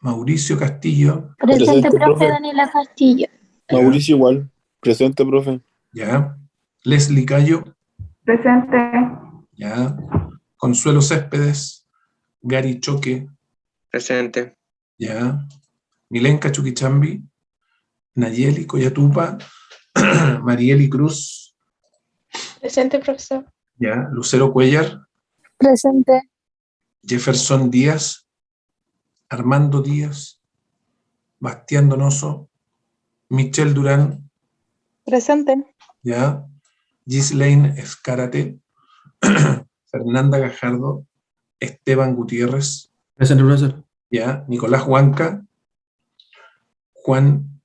Mauricio Castillo. Presente, profe Daniela Castillo. Mauricio igual. Presente, profe. Ya. Leslie Cayo. Presente. Ya. Consuelo Céspedes. Gary Choque. Presente. Ya. Milenka Chuquichambi. Nayeli Coyatupa. Marieli Cruz. Presente, profesor. Ya. Lucero Cuellar. Presente. Jefferson Díaz. Armando Díaz. Bastián Donoso. Michelle Durán. Presente. ¿ya? Ghislaine Escárate, Fernanda Gajardo, Esteban Gutiérrez, Presente, profesor. ¿ya? Nicolás Huanca, Juan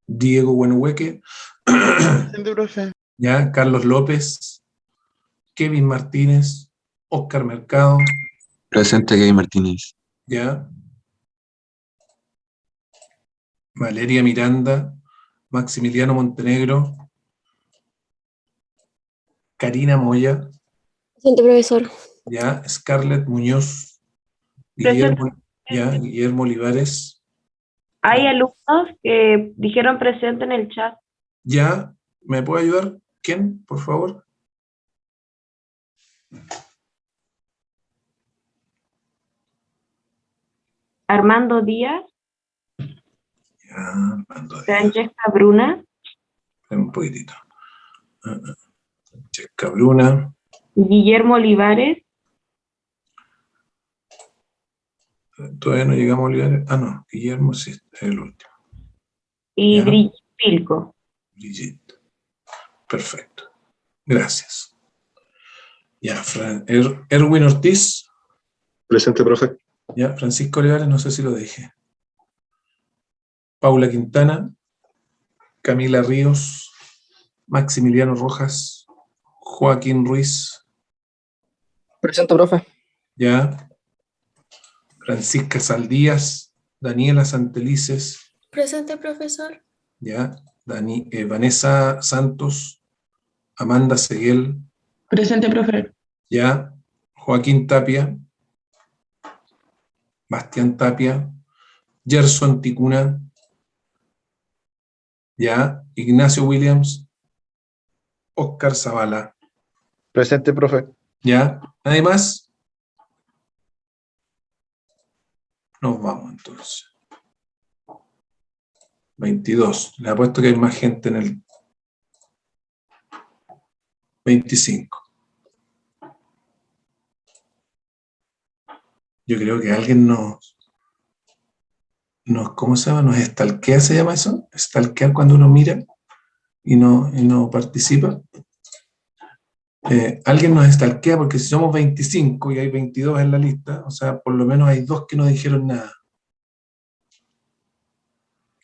Diego Buenueque, Presente, profe. ¿ya? Carlos López, Kevin Martínez, Oscar Mercado, Presente, Kevin Martínez. ¿ya? Valeria Miranda, Maximiliano Montenegro, Karina Moya, Presente, profesor. ¿ya? Scarlett Muñoz, Guillermo, ¿ya? Guillermo Olivares. Hay alumnos que dijeron presente en el chat. ¿Ya? ¿Me puede ayudar? ¿Quién, por favor? Armando Díaz, Ya, Armando Díaz. Francesca Bruna, Un poquitito. Francesca Bruna. Guillermo Olivares, Todavía no llegamos a Olivares. Ah, no, Guillermo sí, es el último. y Ya. Brigitte Pilco. Brigitte. Perfecto. Gracias. Ya, Erwin Ortiz. Presente, profe. Ya, Francisco Olivares, no sé si lo dije. Paula Quintana, Camila Ríos, Maximiliano Rojas, Joaquín Ruiz, Presente, profe. ya, Francisca Saldías, Daniela Santelices, Presente, profesor. ya, Vanessa Santos, Amanda Seguel, Presente, profe. ya, Joaquín Tapia, Bastián Tapia, Gerson Ticuna, ya, Ignacio Williams, Oscar Zavala, Presente, profe. ya, ¿nadie más? Nos vamos entonces. 22. Le apuesto que hay más gente en el 25. Yo creo que alguien nos ¿cómo se llama? Nos stalkea, ¿se llama eso? Stalkear cuando uno mira y no participa. Alguien nos stalkea porque si somos 25 y hay 22 en la lista, o sea, por lo menos hay 2 que no dijeron nada.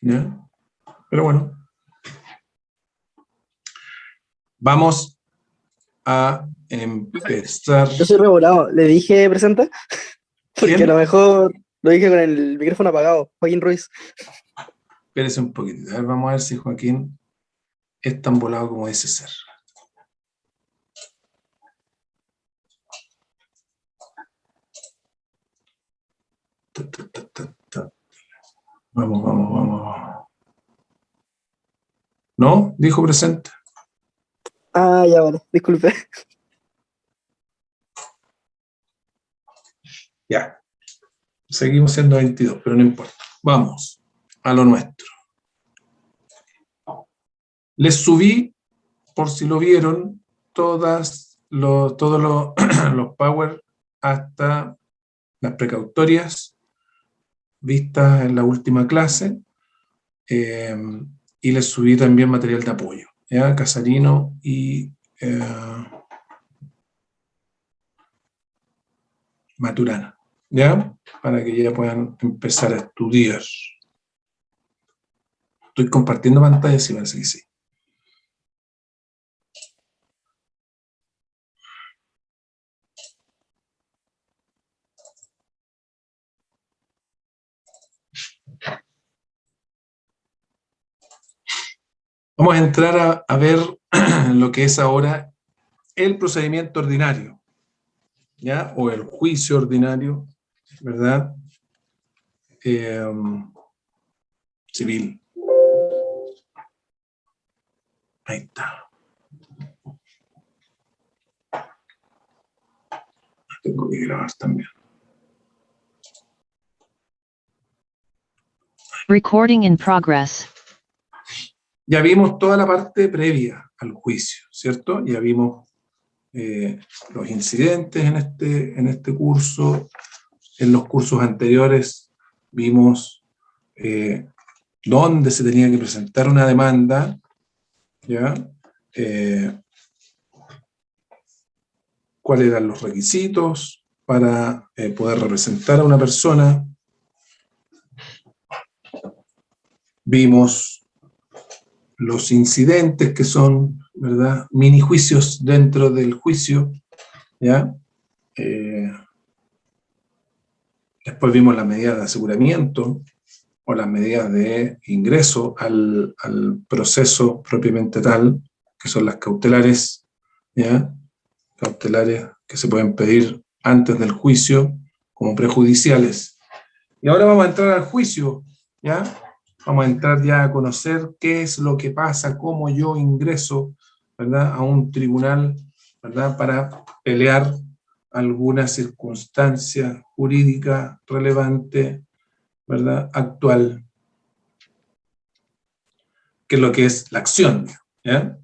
¿Ya? Pero bueno. Vamos a empezar. Yo soy revolado. ¿Le dije presente? Porque ¿Quién? a lo mejor lo dije con el micrófono apagado. Joaquín Ruiz. Espérese un poquito. A ver, vamos a ver si Joaquín es tan volado como dice ser. Vamos. ¿No? Dijo presente. Ah, ya vale. Disculpe. Ya. Seguimos siendo 22, pero no importa. Vamos a lo nuestro. Les subí, por si lo vieron, todos los power hasta las precautorias vistas en la última clase, y les subí también material de apoyo, ¿ya? Casarino y Maturana, ¿ya? Para que ya puedan empezar a estudiar. Estoy compartiendo pantalla, sí, parece que sí. Vamos a entrar a ver lo que es ahora el procedimiento ordinario, ¿ya? O el juicio ordinario, ¿verdad? Civil. Ahí está. Tengo que grabar también. Recording in progress. Ya vimos toda la parte previa al juicio, ¿cierto? Ya vimos los incidentes en este curso. En los cursos anteriores vimos dónde se tenía que presentar una demanda, ¿ya? ¿Cuáles eran los requisitos para poder representar a una persona? Vimos los incidentes que son, ¿verdad?, mini juicios dentro del juicio, ¿ya? Después vimos las medidas de aseguramiento o las medidas de ingreso al proceso propiamente tal, que son las cautelares, ¿ya? Cautelares que se pueden pedir antes del juicio como prejudiciales. Y ahora vamos a entrar al juicio, ¿ya? Vamos a entrar ya a conocer qué es lo que pasa, cómo yo ingreso, ¿verdad?, a un tribunal, ¿verdad?, para pelear alguna circunstancia jurídica relevante, ¿verdad?, actual, que es lo que es la acción, ¿ya?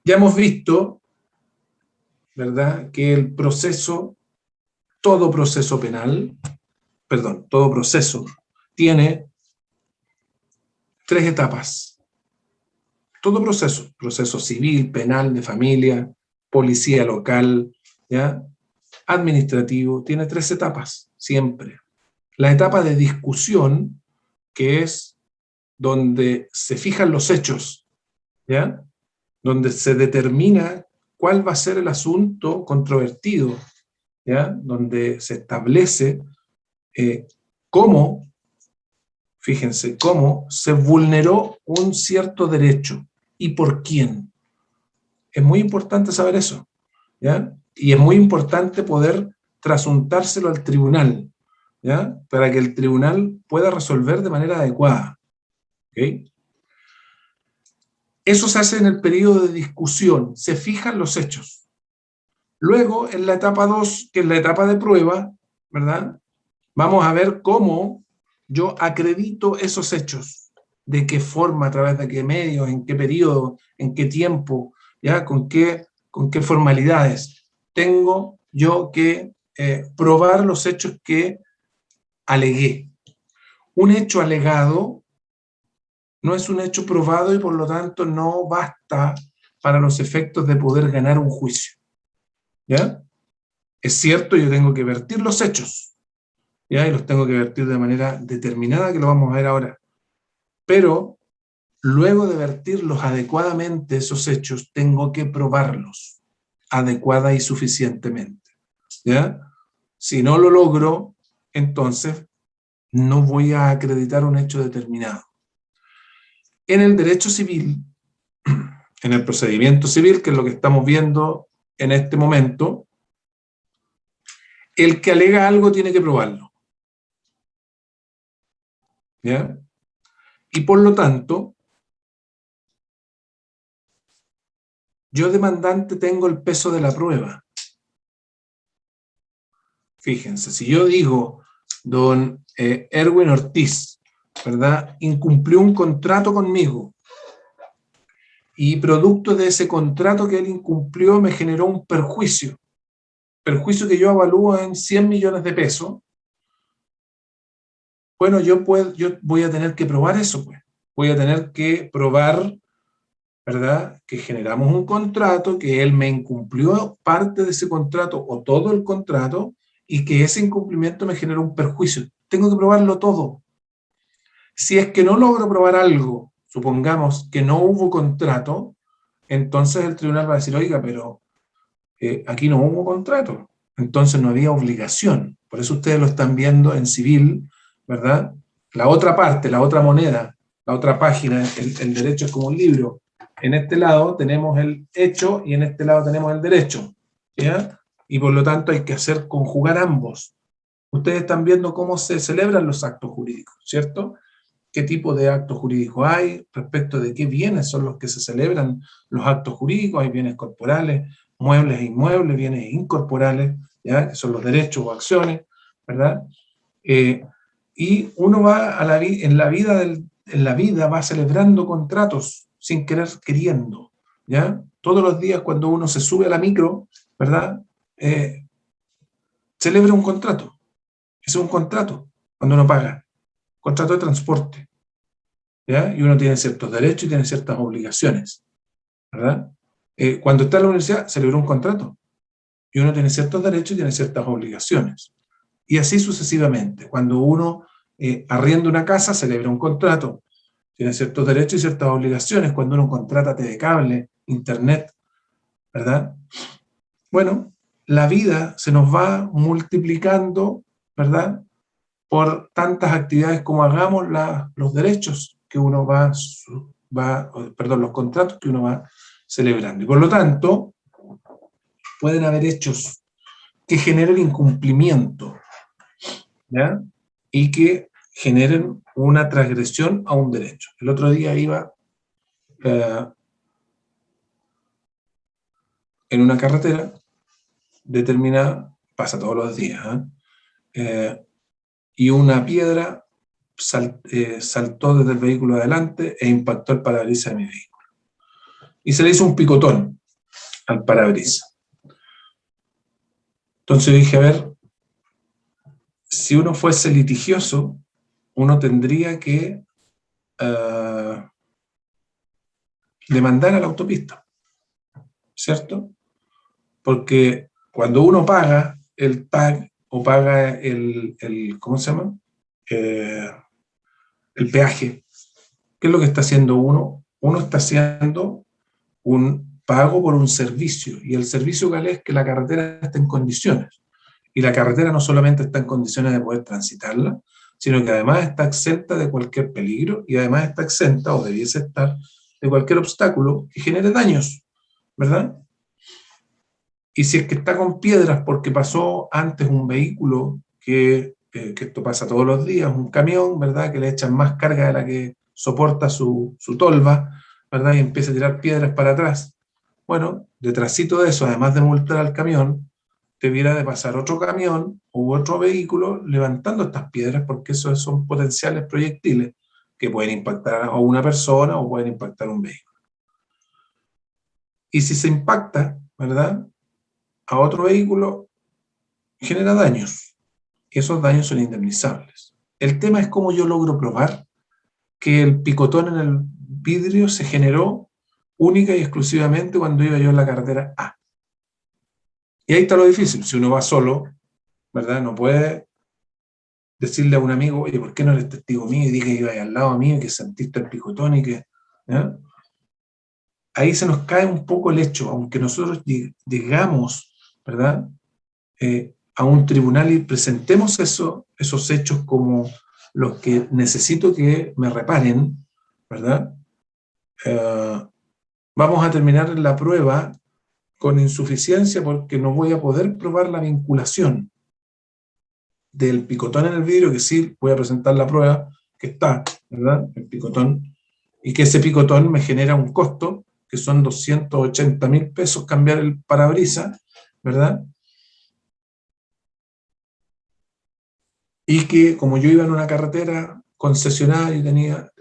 Ya hemos visto, ¿verdad?, que el proceso, todo proceso penal, perdón, todo proceso tiene 3 etapas. Todo proceso, proceso civil, penal, de familia, policía local, ¿ya?, administrativo, tiene 3 etapas, siempre. La etapa de discusión, que es donde se fijan los hechos, ¿ya?, donde se determina cuál va a ser el asunto controvertido, ¿ya?, donde se establece cómo, fíjense, cómo se vulneró un cierto derecho y por quién. Es muy importante saber eso, ¿ya? Y es muy importante poder trasuntárselo al tribunal, ¿ya?, para que el tribunal pueda resolver de manera adecuada. ¿Okay? Eso se hace en el periodo de discusión, se fijan los hechos. Luego, en la etapa 2, que es la etapa de prueba, ¿verdad?, vamos a ver cómo yo acredito esos hechos, de qué forma, a través de qué medios, en qué periodo, en qué tiempo, ¿ya?, con qué formalidades. Tengo yo que probar los hechos que alegué. Un hecho alegado no es un hecho probado y por lo tanto no basta para los efectos de poder ganar un juicio, ¿ya? Es cierto, yo tengo que vertir los hechos, ¿ya?, y los tengo que vertir de manera determinada, que lo vamos a ver ahora. Pero luego de vertirlos adecuadamente, esos hechos, tengo que probarlos adecuada y suficientemente, ¿ya? Si no lo logro, entonces no voy a acreditar un hecho determinado. En el derecho civil, en el procedimiento civil, que es lo que estamos viendo en este momento, el que alega algo tiene que probarlo, ¿ya? Y por lo tanto, yo demandante tengo el peso de la prueba. Fíjense, si yo digo, don Erwin Ortiz, ¿verdad?, incumplió un contrato conmigo, y producto de ese contrato que él incumplió me generó un perjuicio que yo avalúo en 100 millones de pesos, bueno, yo voy a tener que probar eso, pues. Voy a tener que probar, ¿verdad?, que generamos un contrato, que él me incumplió parte de ese contrato o todo el contrato, y que ese incumplimiento me generó un perjuicio. Tengo que probarlo todo. Si es que no logro probar algo, supongamos que no hubo contrato, entonces el tribunal va a decir, oiga, pero aquí no hubo contrato, entonces no había obligación. Por eso ustedes lo están viendo en civil, ¿verdad? La otra parte, la otra moneda, la otra página, el derecho es como un libro. En este lado tenemos el hecho y en este lado tenemos el derecho, ¿ya? Y por lo tanto hay que hacer conjugar ambos. Ustedes están viendo cómo se celebran los actos jurídicos, ¿cierto? ¿Qué tipo de actos jurídicos hay? Respecto de qué bienes son los que se celebran los actos jurídicos. Hay bienes corporales, muebles e inmuebles, bienes incorporales, ¿ya?, que son los derechos o acciones, ¿verdad? Y uno va en la vida va celebrando contratos sin querer queriendo, ¿ya? Todos los días cuando uno se sube a la micro, ¿verdad?, celebra un contrato. Ese es un contrato cuando uno paga. Contrato de transporte. ¿ya? Y uno tiene ciertos derechos y tiene ciertas obligaciones, ¿verdad? Cuando está en la universidad se libera un contrato, y uno tiene ciertos derechos y tiene ciertas obligaciones. Y así sucesivamente. Cuando uno arrienda una casa, se libera un contrato, tiene ciertos derechos y ciertas obligaciones. Cuando uno contrata TV cable, internet, ¿verdad? Bueno, la vida se nos va multiplicando, ¿verdad? Por tantas actividades como hagamos los derechos que uno los contratos que uno va celebrando. Y por lo tanto, pueden haber hechos que generen incumplimiento, ¿ya? Y que generen una transgresión a un derecho. El otro día iba en una carretera determinada, pasa todos los días, y una piedra saltó desde el vehículo adelante e impactó el parabrisas de mi vehículo. Y se le hizo un picotón al parabrisas. Entonces dije, a ver, si uno fuese litigioso, uno tendría que demandar a la autopista, ¿cierto? Porque cuando uno paga el tag o paga ¿cómo se llama? El peaje, ¿qué es lo que está haciendo uno? Uno está haciendo un pago por un servicio, y el servicio que es que la carretera esté en condiciones. Y la carretera no solamente está en condiciones de poder transitarla, sino que además está exenta de cualquier peligro, y además está exenta, o debiese estar, de cualquier obstáculo que genere daños, ¿verdad? Y si es que está con piedras porque pasó antes un vehículo, que esto pasa todos los días, un camión, ¿verdad?, que le echan más carga de la que soporta su tolva, ¿verdad?, y empieza a tirar piedras para atrás. Bueno, detrásito de eso, además de multar al camión, debiera de pasar otro camión u otro vehículo levantando estas piedras, porque esos son potenciales proyectiles que pueden impactar a una persona o pueden impactar un vehículo. Y si se impacta, ¿verdad?, a otro vehículo, genera daños, y esos daños son indemnizables. El tema es cómo yo logro probar que el picotón en el vidrio se generó única y exclusivamente cuando iba yo en la carretera A. Y ahí está lo difícil. Si uno va solo, ¿verdad?, no puede decirle a un amigo, oye, ¿por qué no eres testigo mío? Y di que iba ahí al lado mío y que sentiste el picotón y que... ¿ya? Ahí se nos cae un poco el hecho, aunque nosotros llegamos, ¿verdad?, a un tribunal y presentemos esos hechos como los que necesito que me reparen, ¿verdad? Vamos a terminar la prueba con insuficiencia porque no voy a poder probar la vinculación del picotón en el vidrio, que sí voy a presentar la prueba que está, ¿verdad?, el picotón, y que ese picotón me genera un costo, que son 280.000 pesos cambiar el parabrisas, ¿verdad? Y que como yo iba en una carretera concesionada y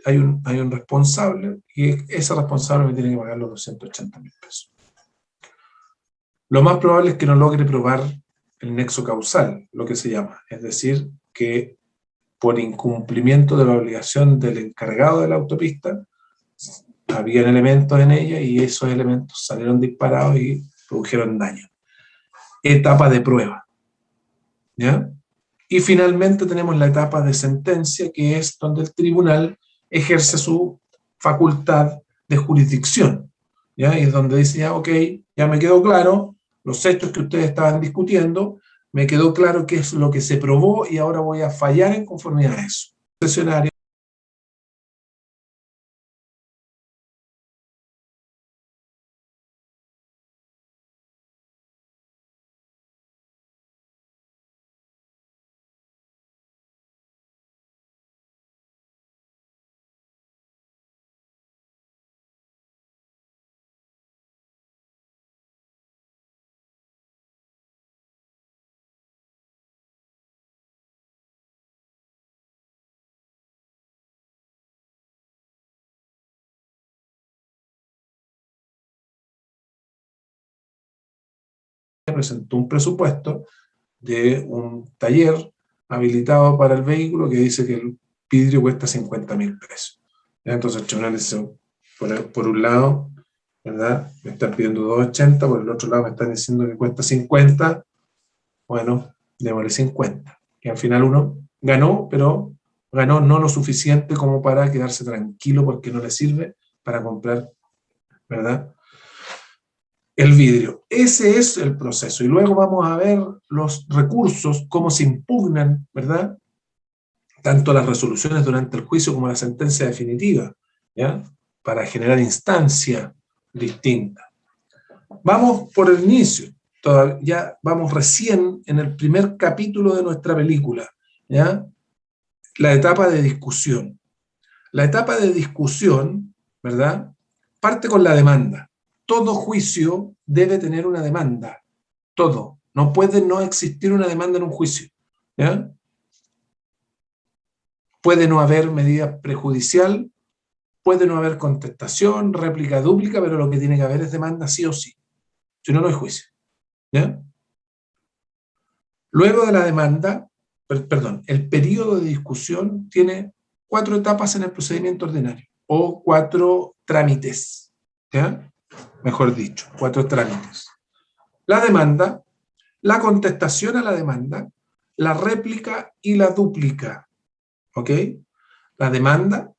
hay un responsable, y ese responsable me tiene que pagar los 280.000 pesos. Lo más probable es que no logre probar el nexo causal, lo que se llama, es decir, que por incumplimiento de la obligación del encargado de la autopista, habían elementos en ella y esos elementos salieron disparados y produjeron daño. Etapa de prueba, ¿ya? Y finalmente tenemos la etapa de sentencia, que es donde el tribunal ejerce su facultad de jurisdicción, ¿ya? Y es donde dice, ya, ok, ya me quedó claro los hechos que ustedes estaban discutiendo, me quedó claro qué es lo que se probó y ahora voy a fallar en conformidad a eso. Sesionario. Presentó un presupuesto de un taller habilitado para el vehículo que dice que el vidrio cuesta 50.000 pesos. ¿Ya? Entonces el tribunal dice, por un lado, ¿verdad? Me están pidiendo 2.80, por el otro lado me están diciendo que cuesta 50, bueno, démosle 50. Y al final uno ganó, pero ganó no lo suficiente como para quedarse tranquilo porque no le sirve para comprar, ¿verdad?, el vidrio. Ese es el proceso. Y luego vamos a ver los recursos, cómo se impugnan, ¿verdad?, tanto las resoluciones durante el juicio como la sentencia definitiva, ¿ya?, para generar instancia distinta. Vamos por el inicio. Ya vamos recién en el primer capítulo de nuestra película, ¿ya?, la etapa de discusión. La etapa de discusión, ¿verdad?, parte con la demanda. Todo juicio debe tener una demanda. Todo. No puede no existir una demanda en un juicio, ¿ya? Puede no haber medida prejudicial, puede no haber contestación, réplica, dúplica, pero lo que tiene que haber es demanda sí o sí. Si no, no hay juicio, ¿ya? Luego de la demanda, perdón, el periodo de discusión tiene 4 etapas en el procedimiento ordinario, o 4 trámites, ¿ya? Mejor dicho, 4 trámites. La demanda, la contestación a la demanda, la réplica y la dúplica, ¿ok? La demanda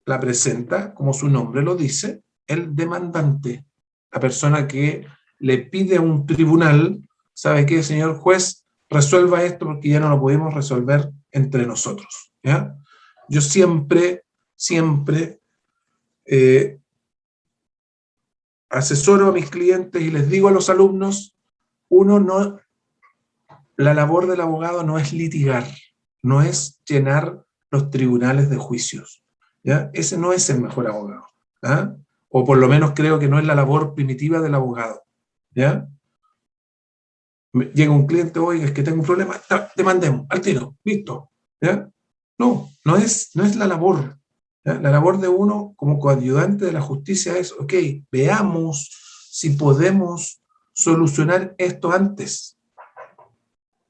la presenta, como su nombre lo dice, el demandante, la persona que le pide a un tribunal, ¿sabe qué, señor juez? Resuelva esto porque ya no lo podemos resolver entre nosotros, ¿ya? Yo siempre asesoro a mis clientes y les digo a los alumnos, la labor del abogado no es litigar, no es llenar los tribunales de juicios, ¿ya? Ese no es el mejor abogado, ¿ah? O por lo menos creo que no es la labor primitiva del abogado, ¿ya? Llega un cliente, oiga, es que tengo un problema, demandemos, al tiro, listo, ¿ya? No es la labor, ¿ya? La labor de uno como coayudante de la justicia es, ok, veamos si podemos solucionar esto antes.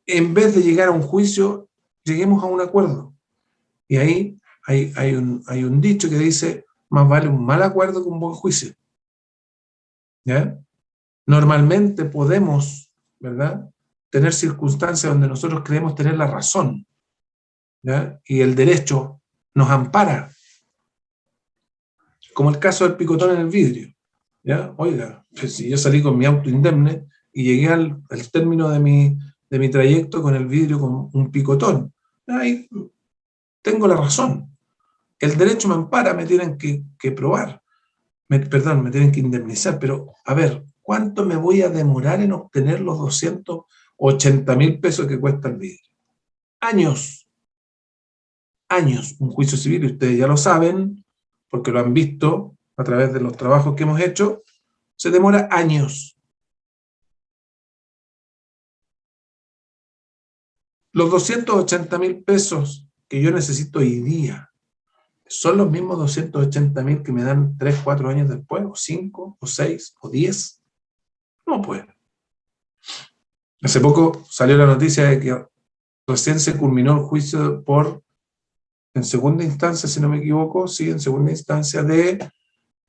En vez de llegar a un juicio, lleguemos a un acuerdo. Y ahí hay un dicho que dice, más vale un mal acuerdo que un buen juicio, ¿ya? Normalmente podemos, ¿verdad?, tener circunstancias donde nosotros creemos tener la razón, ¿ya?, y el derecho nos ampara, como el caso del picotón en el vidrio, ¿ya? Oiga, pues si yo salí con mi auto indemne y llegué al término de mi trayecto con el vidrio con un picotón, ahí tengo la razón. El derecho me ampara, me tienen que probar, me tienen que indemnizar, pero a ver, ¿cuánto me voy a demorar en obtener los 280.000 pesos que cuesta el vidrio? Años. Un juicio civil, y ustedes ya lo saben, porque lo han visto a través de los trabajos que hemos hecho, se demora años. Los 280.000 pesos que yo necesito hoy día, ¿son los mismos 280.000 que me dan 3, 4 años después? ¿O 5, o 6, o 10? No, pues. Hace poco salió la noticia de que recién se culminó el juicio en segunda instancia, si no me equivoco, sí, en segunda instancia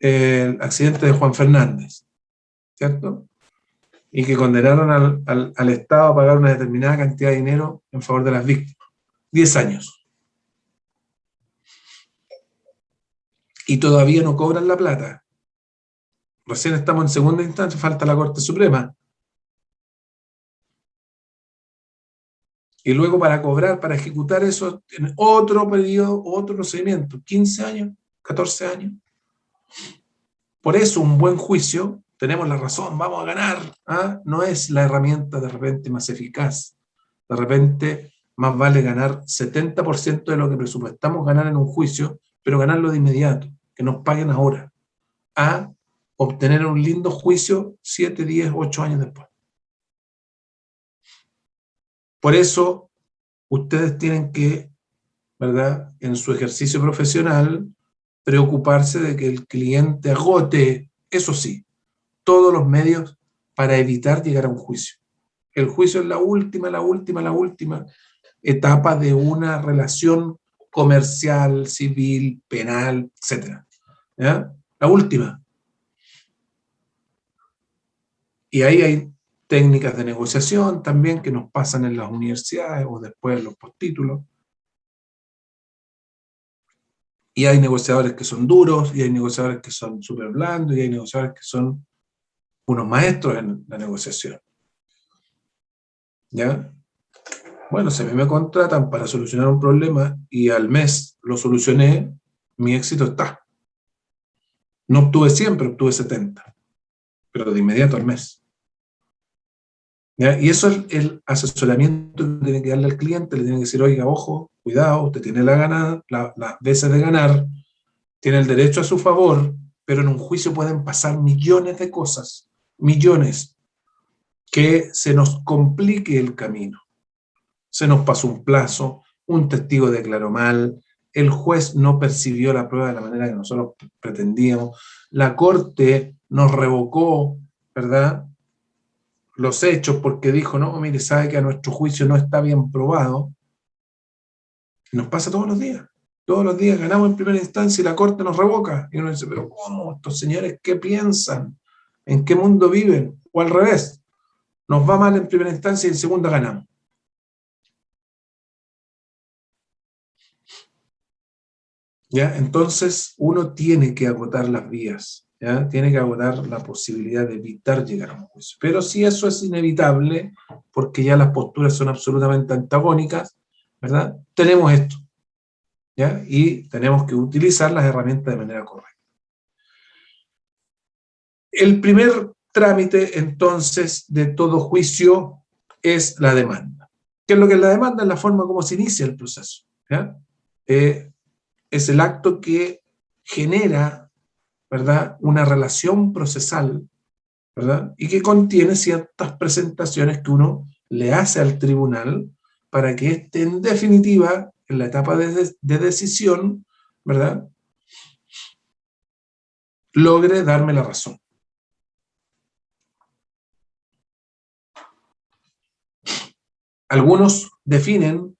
el accidente de Juan Fernández, ¿cierto? Y que condenaron al Estado a pagar una determinada cantidad de dinero en favor de las víctimas. 10 años. Y todavía no cobran la plata. Recién estamos en segunda instancia, falta la Corte Suprema. Y luego para cobrar, para ejecutar eso, en otro periodo, otro procedimiento, 15 años, 14 años. Por eso un buen juicio, tenemos la razón, vamos a ganar, ¿ah? No es la herramienta de repente más eficaz. De repente más vale ganar 70% de lo que presupuestamos ganar en un juicio, pero ganarlo de inmediato, que nos paguen ahora, a obtener un lindo juicio 7, 10, 8 años después. Por eso, ustedes tienen que, ¿verdad?, en su ejercicio profesional, preocuparse de que el cliente agote, eso sí, todos los medios para evitar llegar a un juicio. El juicio es la última etapa de una relación comercial, civil, penal, etc. ¿Ya? La última. Y ahí hay técnicas de negociación también que nos pasan en las universidades o después en los postítulos. Y hay negociadores que son duros, y hay negociadores que son súper blandos, y hay negociadores que son unos maestros en la negociación. ¿Ya? Bueno, si a mí me contratan para solucionar un problema y al mes lo solucioné, mi éxito está. No obtuve 100, pero obtuve 70. Pero de inmediato al mes. ¿Ya? Y eso es el asesoramiento que tiene que darle al cliente. Le tiene que decir, oiga, ojo, cuidado, usted tiene las veces de ganar, tiene el derecho a su favor, pero en un juicio pueden pasar millones de cosas, millones, que se nos complique el camino. Se nos pasó un plazo, un testigo declaró mal, el juez no percibió la prueba de la manera que nosotros pretendíamos, la corte nos revocó, ¿verdad?, los hechos porque dijo, no, mire, sabe que a nuestro juicio no está bien probado. Nos pasa todos los días. Todos los días ganamos en primera instancia y la corte nos revoca. Y uno dice, pero ¿cómo? ¿Estos señores qué piensan? ¿En qué mundo viven? O al revés, nos va mal en primera instancia y en segunda ganamos. ¿Ya? Entonces uno tiene que agotar las vías, ¿ya? Tiene que agotar la posibilidad de evitar llegar a un juicio. Pero si eso es inevitable, porque ya las posturas son absolutamente antagónicas, ¿verdad? Tenemos esto, ¿ya? Y tenemos que utilizar las herramientas de manera correcta. El primer trámite, entonces, de todo juicio es la demanda. ¿Qué es lo que es la demanda? Es la forma como se inicia el proceso, ¿ya? Es el acto que genera, ¿verdad?, una relación procesal, ¿verdad?, y que contiene ciertas presentaciones que uno le hace al tribunal para que éste, en definitiva, en la etapa de decisión, ¿verdad?, logre darme la razón. Algunos definen,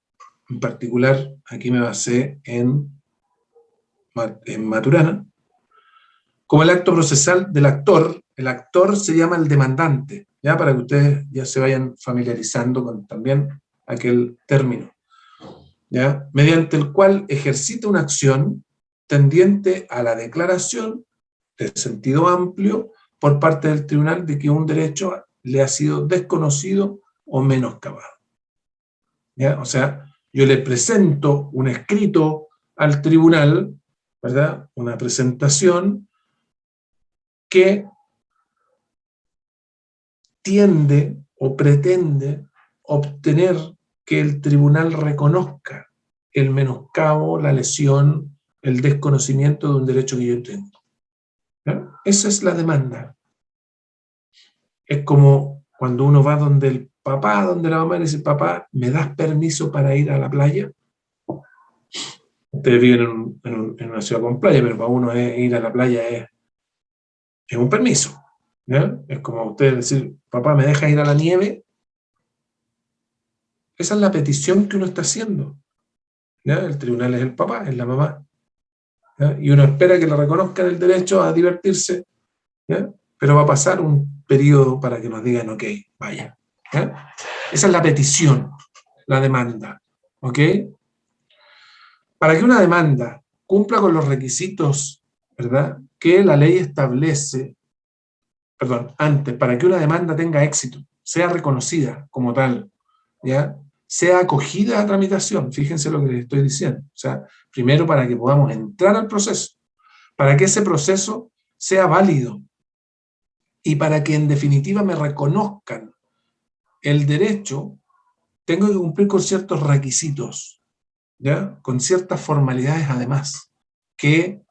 en particular, aquí me basé en Maturana, como el acto procesal del actor. El actor se llama el demandante, ¿ya? Para que ustedes ya se vayan familiarizando con también aquel término, ¿ya? Mediante el cual ejercita una acción tendiente a la declaración de sentido amplio por parte del tribunal de que un derecho le ha sido desconocido o menoscabado, ¿ya? O sea, yo le presento un escrito al tribunal, ¿verdad?, una presentación que tiende o pretende obtener que el tribunal reconozca el menoscabo, la lesión, el desconocimiento de un derecho que yo tengo, ¿ya? Esa es la demanda. Es como cuando uno va donde el papá, donde la mamá, y le dice, papá, ¿me das permiso para ir a la playa? Ustedes viven en una ciudad con playa, pero para uno ir a la playa es un permiso, ¿ya? Es como ustedes decir, papá, ¿me dejas ir a la nieve? Esa es la petición que uno está haciendo, ¿ya? El tribunal es el papá, es la mamá, ¿ya? Y uno espera que le reconozcan el derecho a divertirse, ¿ya? Pero va a pasar un periodo para que nos digan, ok, vaya, ¿ya? Esa es la petición, la demanda, ¿ok? Para que una demanda cumpla con los requisitos, ¿verdad?, que la ley establece, para que una demanda tenga éxito, sea reconocida como tal, ¿ya?, sea acogida a tramitación, fíjense lo que les estoy diciendo, o sea, primero para que podamos entrar al proceso, para que ese proceso sea válido, y para que en definitiva me reconozcan el derecho, tengo que cumplir con ciertos requisitos, ¿ya?, con ciertas formalidades además, que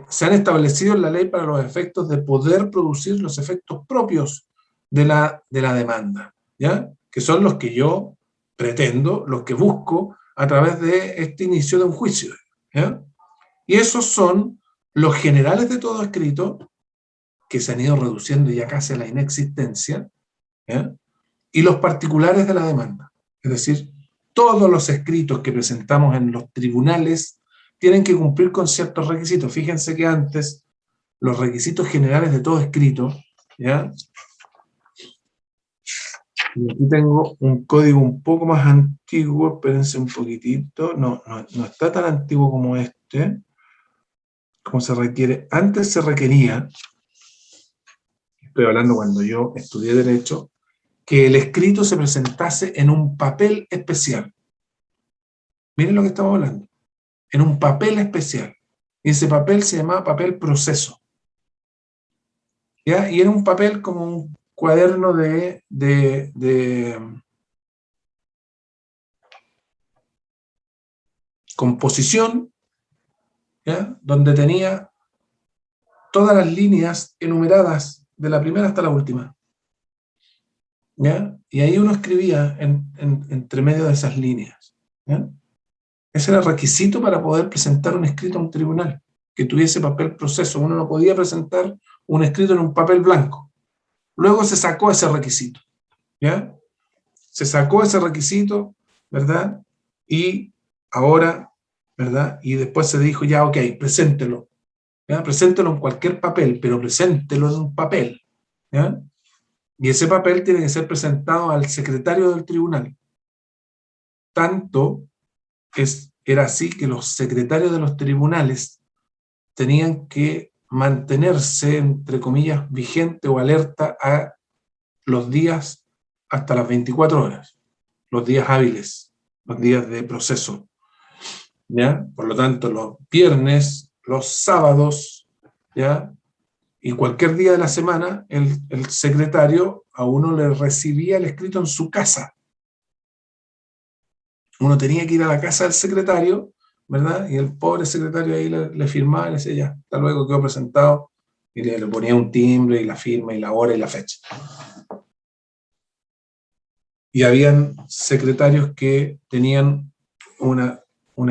se han establecido en la ley para los efectos de poder producir los efectos propios de la demanda, ¿ya?, que son los que yo pretendo, los que busco a través de este inicio de un juicio, ¿ya? Y esos son los generales de todo escrito, que se han ido reduciendo ya casi a la inexistencia, ¿ya?, y los particulares de la demanda, es decir, todos los escritos que presentamos en los tribunales tienen que cumplir con ciertos requisitos. Fíjense que antes, los requisitos generales de todo escrito, ¿ya? Y aquí tengo un código un poco más antiguo, espérense un poquitito, no está tan antiguo como este, como se requiere. Antes se requería, estoy hablando cuando yo estudié Derecho, que el escrito se presentase en un papel especial. Miren lo que estamos hablando, en un papel especial. Y ese papel se llamaba papel proceso. ¿Ya? Y era un papel como un cuaderno de composición, ¿ya? Donde tenía todas las líneas enumeradas de la primera hasta la última, ¿ya? Y ahí uno escribía entre medio de esas líneas, ¿ya? Ese era el requisito para poder presentar un escrito a un tribunal, que tuviese papel proceso. Uno no podía presentar un escrito en un papel blanco. Luego se sacó ese requisito, ¿ya? Se sacó ese requisito, ¿verdad? Y ahora, ¿verdad? Y después se dijo, ya, ok, preséntelo, ¿ya? Preséntelo en cualquier papel, pero preséntelo en un papel, ¿ya? Y ese papel tiene que ser presentado al secretario del tribunal. Tanto era así que los secretarios de los tribunales tenían que mantenerse, entre comillas, vigente o alerta a los días hasta las 24 horas, los días hábiles, los días de proceso, ¿ya? Por lo tanto, los viernes, los sábados, ¿ya? Y cualquier día de la semana, el secretario a uno le recibía el escrito en su casa. Uno tenía que ir a la casa del secretario, ¿verdad? Y el pobre secretario ahí le firmaba y le decía, ya, hasta luego, quedó presentado, y le ponía un timbre y la firma y la hora y la fecha. Y habían secretarios que tenían una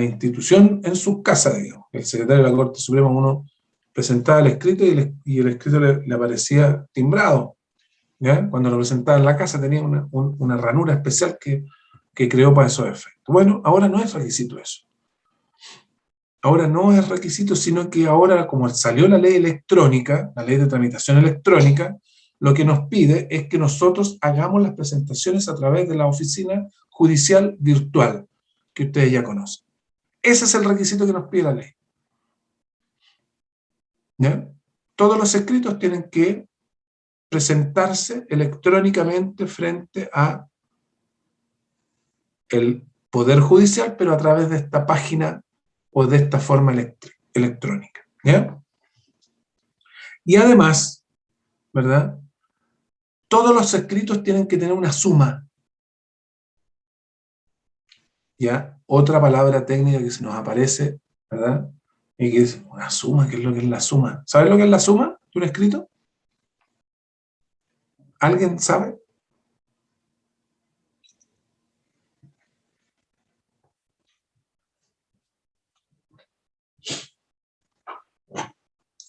institución en sus casas, digamos. El secretario de la Corte Suprema, uno presentaba el escrito y el escrito le aparecía timbrado, ¿ya? Cuando lo presentaba en la casa tenía una ranura especial que creó para esos efectos. Bueno, ahora no es requisito eso. Ahora no es requisito, sino que ahora, como salió la ley electrónica, la ley de tramitación electrónica, lo que nos pide es que nosotros hagamos las presentaciones a través de la oficina judicial virtual, que ustedes ya conocen. Ese es el requisito que nos pide la ley, ¿ya? Todos los escritos tienen que presentarse electrónicamente frente a el Poder Judicial, pero a través de esta página o de esta forma electrónica, ¿ya? Y además, ¿verdad? Todos los escritos tienen que tener una suma, ¿ya? Otra palabra técnica que se nos aparece, ¿verdad? Y que es una suma. ¿Qué es lo que es la suma? ¿Sabes lo que es la suma de un escrito? ¿Alguien sabe?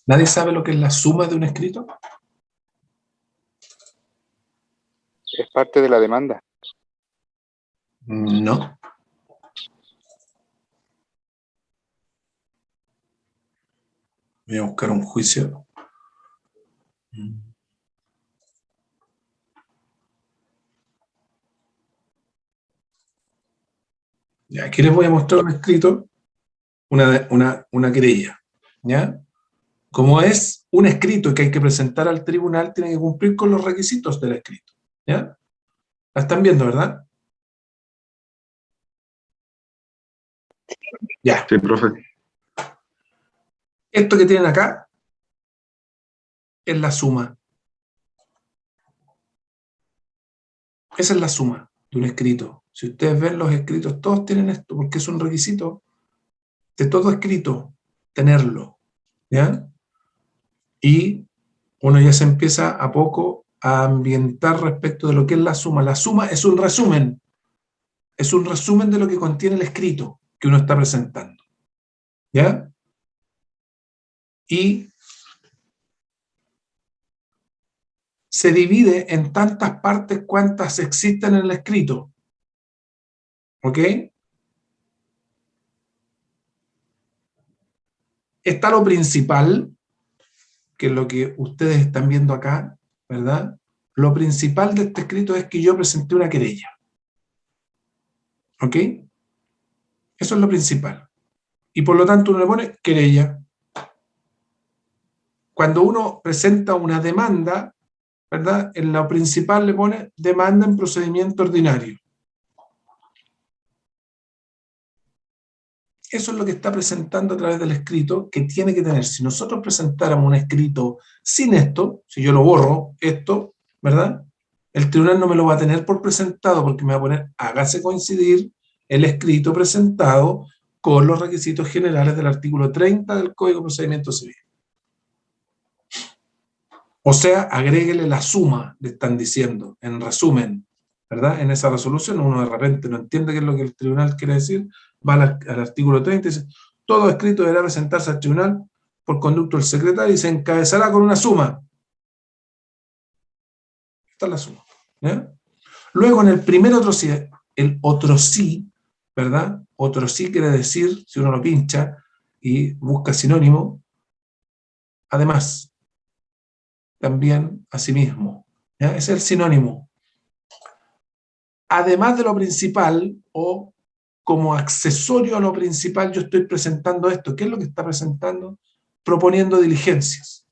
¿Nadie sabe lo que es la suma de un escrito? Es parte de la demanda. No. Voy a buscar un juicio. Ya, aquí les voy a mostrar un escrito, una querella, ¿ya? Como es un escrito que hay que presentar al tribunal, tiene que cumplir con los requisitos del escrito, ¿ya? ¿La están viendo, verdad? Ya. Sí, profe. Esto que tienen acá es la suma. Esa es la suma de un escrito. Si ustedes ven los escritos, todos tienen esto, porque es un requisito de todo escrito tenerlo, ¿ya? Y uno ya se empieza a poco a ambientar respecto de lo que es la suma. La suma es un resumen de lo que contiene el escrito que uno está presentando, ¿ya? Y se divide en tantas partes cuantas existen en el escrito. ¿Ok? Está lo principal, que es lo que ustedes están viendo acá, ¿verdad? Lo principal de este escrito es que yo presenté una querella. ¿Ok? Eso es lo principal. Y por lo tanto uno le pone querella. Cuando uno presenta una demanda, ¿verdad? En lo principal le pone demanda en procedimiento ordinario. Eso es lo que está presentando a través del escrito que tiene que tener. Si nosotros presentáramos un escrito sin esto, si yo lo borro, esto, ¿verdad? El tribunal no me lo va a tener por presentado porque me va a poner, hágase coincidir el escrito presentado con los requisitos generales del artículo 30 del Código de Procedimiento Civil. O sea, agréguele la suma, le están diciendo, en resumen, ¿verdad? En esa resolución uno de repente no entiende qué es lo que el tribunal quiere decir, va al artículo 30 y dice, todo escrito deberá presentarse al tribunal por conducto del secretario y se encabezará con una suma. Esta es la suma. ¿Ya? Luego en el primer otro sí, el otro sí, ¿verdad? Otro sí quiere decir, si uno lo pincha y busca sinónimo, además, también asimismo. ¿Ya? Ese es el sinónimo. Además de lo principal, o como accesorio a lo principal, yo estoy presentando esto. ¿Qué es lo que está presentando? Proponiendo diligencias.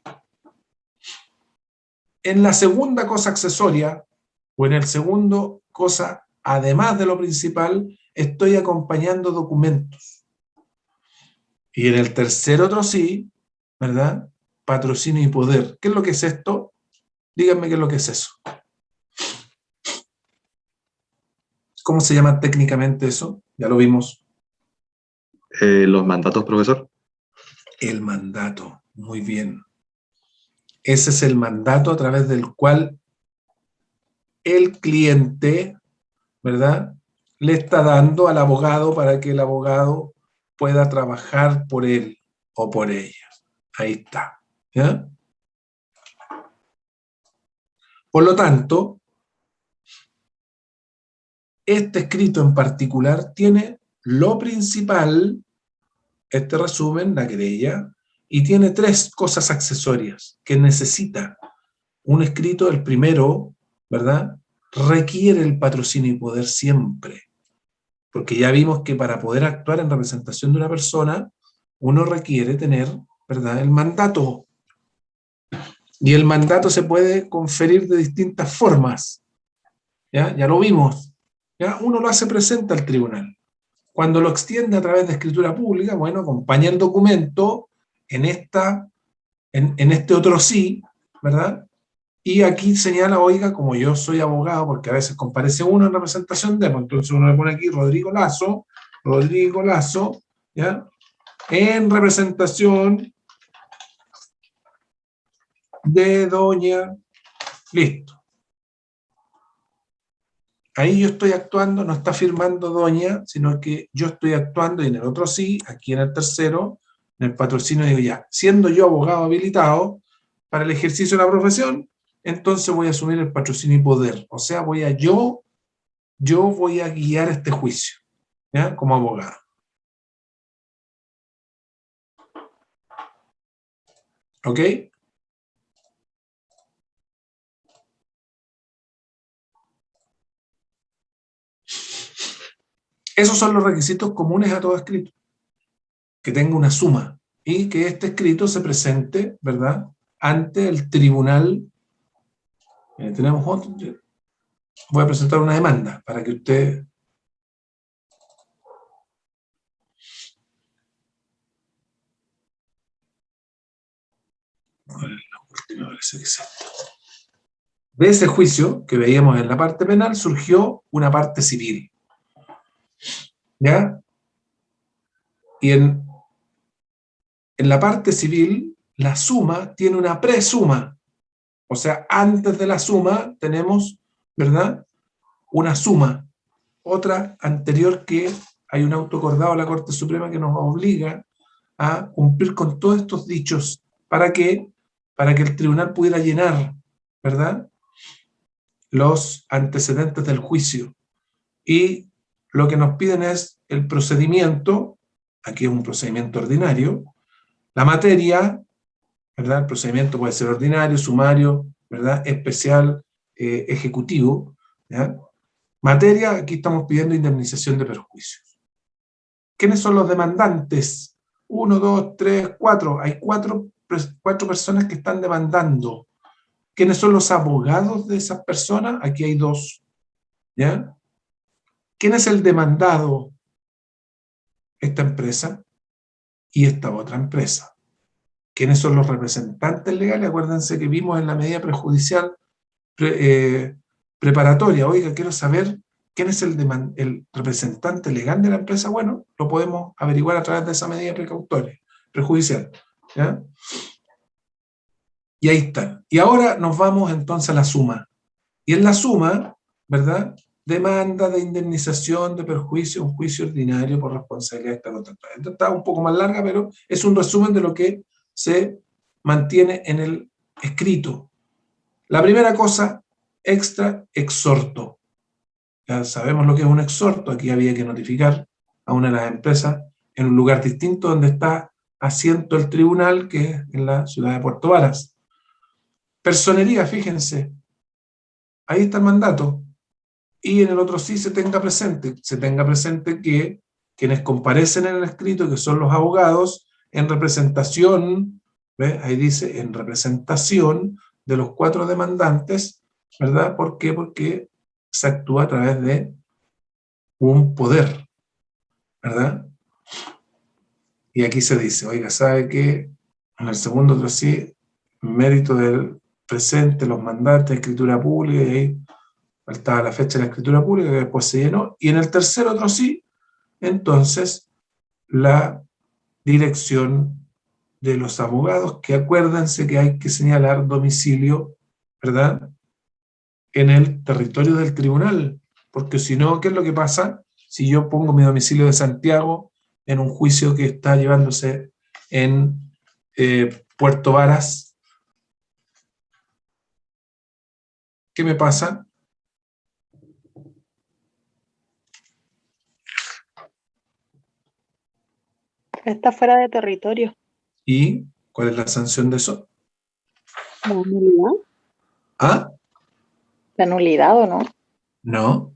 En la segunda cosa accesoria, o en el segundo cosa, además de lo principal, estoy acompañando documentos. Y en el tercer otro sí, ¿verdad? Patrocinio y poder. ¿Qué es lo que es esto? Díganme qué es lo que es eso. ¿Cómo se llama técnicamente eso? Ya lo vimos. Los mandatos, profesor. El mandato, muy bien. Ese es el mandato a través del cual el cliente, ¿verdad?, le está dando al abogado para que el abogado pueda trabajar por él o por ella. Ahí está. ¿Ya? Por lo tanto, este escrito en particular tiene lo principal, este resumen, la querella, y tiene 3 cosas accesorias que necesita un escrito. El primero, ¿verdad?, requiere el patrocinio y poder siempre, porque ya vimos que para poder actuar en representación de una persona, uno requiere tener, ¿verdad?, el mandato. Y el mandato se puede conferir de distintas formas. ¿Ya? Ya lo vimos. ¿Ya? Uno lo hace presente al tribunal. Cuando lo extiende a través de escritura pública, bueno, acompaña el documento en este otro sí, ¿verdad? Y aquí señala, oiga, como yo soy abogado, porque a veces comparece uno en representación de, entonces uno le pone aquí Rodrigo Lazo, ¿ya?, en representación de doña, listo. Ahí yo estoy actuando, no está firmando doña, sino que yo estoy actuando, y en el otro sí, aquí en el tercero, en el patrocinio digo ya, siendo yo abogado habilitado para el ejercicio de la profesión, entonces voy a asumir el patrocinio y poder. O sea, yo voy a guiar este juicio, ¿ya?, como abogado. ¿Ok? Esos son los requisitos comunes a todo escrito. Que tenga una suma y que este escrito se presente, ¿verdad?, ante el tribunal. Tenemos otro. Voy a presentar una demanda para que usted... De ese juicio que veíamos en la parte penal surgió una parte civil. ¿Ya? Y en la parte civil, la suma tiene una presuma. O sea, antes de la suma tenemos, ¿verdad?, una suma. Otra anterior, que hay un auto acordado de la Corte Suprema que nos obliga a cumplir con todos estos dichos. ¿Para qué? Para que el tribunal pudiera llenar, ¿verdad?, los antecedentes del juicio y lo que nos piden es el procedimiento, aquí es un procedimiento ordinario, la materia, ¿verdad? El procedimiento puede ser ordinario, sumario, ¿verdad? Especial, ejecutivo, ¿ya? Materia, aquí estamos pidiendo indemnización de perjuicios. ¿Quiénes son los demandantes? 1, 2, 3, 4. Hay cuatro personas que están demandando. ¿Quiénes son los abogados de esas personas? Aquí hay 2. ¿Ya? ¿Quién es el demandado? Esta empresa y esta otra empresa. ¿Quiénes son los representantes legales? Acuérdense que vimos en la medida prejudicial preparatoria. Oiga, quiero saber quién es el representante legal de la empresa. Bueno, lo podemos averiguar a través de esa medida precautoria, prejudicial. ¿Ya? Y ahí está. Y ahora nos vamos entonces a la suma. Y en la suma, ¿verdad? Demanda de indemnización de perjuicio, un juicio ordinario por responsabilidad extracontractual. Esto está un poco más larga, pero es un resumen de lo que se mantiene en el escrito. La primera cosa, extra exhorto. Ya sabemos lo que es un exhorto. Aquí había que notificar a una de las empresas en un lugar distinto donde está asiento el tribunal, que es en la ciudad de Puerto Varas. Personería, fíjense. Ahí está el mandato. Y en el otro sí se tenga presente que quienes comparecen en el escrito, que son los abogados, en representación, ¿ve? Ahí dice, en representación de los 4 demandantes, ¿verdad? ¿Por qué? Porque se actúa a través de un poder, ¿verdad? Y aquí se dice, oiga, ¿sabe qué? En el segundo otro sí, mérito del presente, los mandantes, escritura pública, y ahí faltaba la fecha de la escritura pública, que después se llenó, y en el tercer otro sí, entonces, la dirección de los abogados, que acuérdense que hay que señalar domicilio, ¿verdad?, en el territorio del tribunal, porque si no, ¿qué es lo que pasa? Si yo pongo mi domicilio de Santiago en un juicio que está llevándose en Puerto Varas, ¿qué me pasa? Está fuera de territorio. ¿Y cuál es la sanción de eso? ¿La nulidad? ¿Ah? ¿La nulidad o no? No.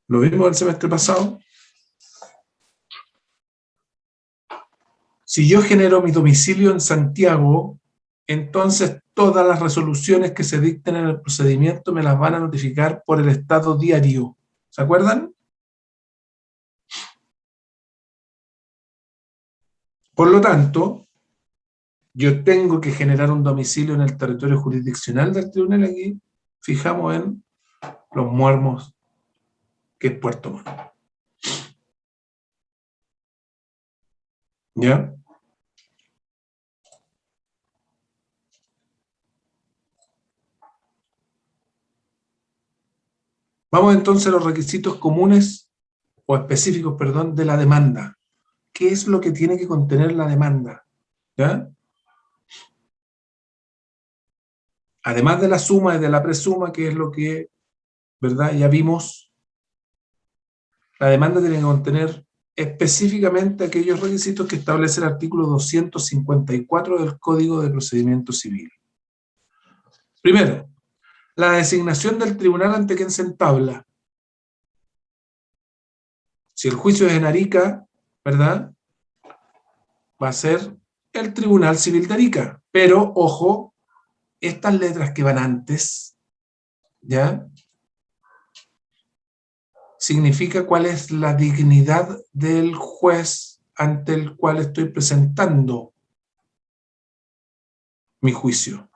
Lo vimos el semestre pasado. Si yo genero mi domicilio en Santiago, entonces todas las resoluciones que se dicten en el procedimiento me las van a notificar por el estado diario. ¿Se acuerdan? Por lo tanto, yo tengo que generar un domicilio en el territorio jurisdiccional del tribunal. Aquí fijamos en Los Muermos, que es Puerto Montt. ¿Ya? Vamos entonces a los requisitos comunes o específicos, perdón, de la demanda. ¿Qué es lo que tiene que contener la demanda? ¿Ya? Además de la suma y de la presuma, que es lo que, ¿verdad?, ya vimos, la demanda tiene que contener específicamente aquellos requisitos que establece el artículo 254 del Código de Procedimiento Civil. Primero, la designación del tribunal ante quien se entabla. Si el juicio es en Arica, ¿verdad?, va a ser el Tribunal Civil de Arica. Pero, ojo, estas letras que van antes, ¿ya?, significa cuál es la dignidad del juez ante el cual estoy presentando mi juicio.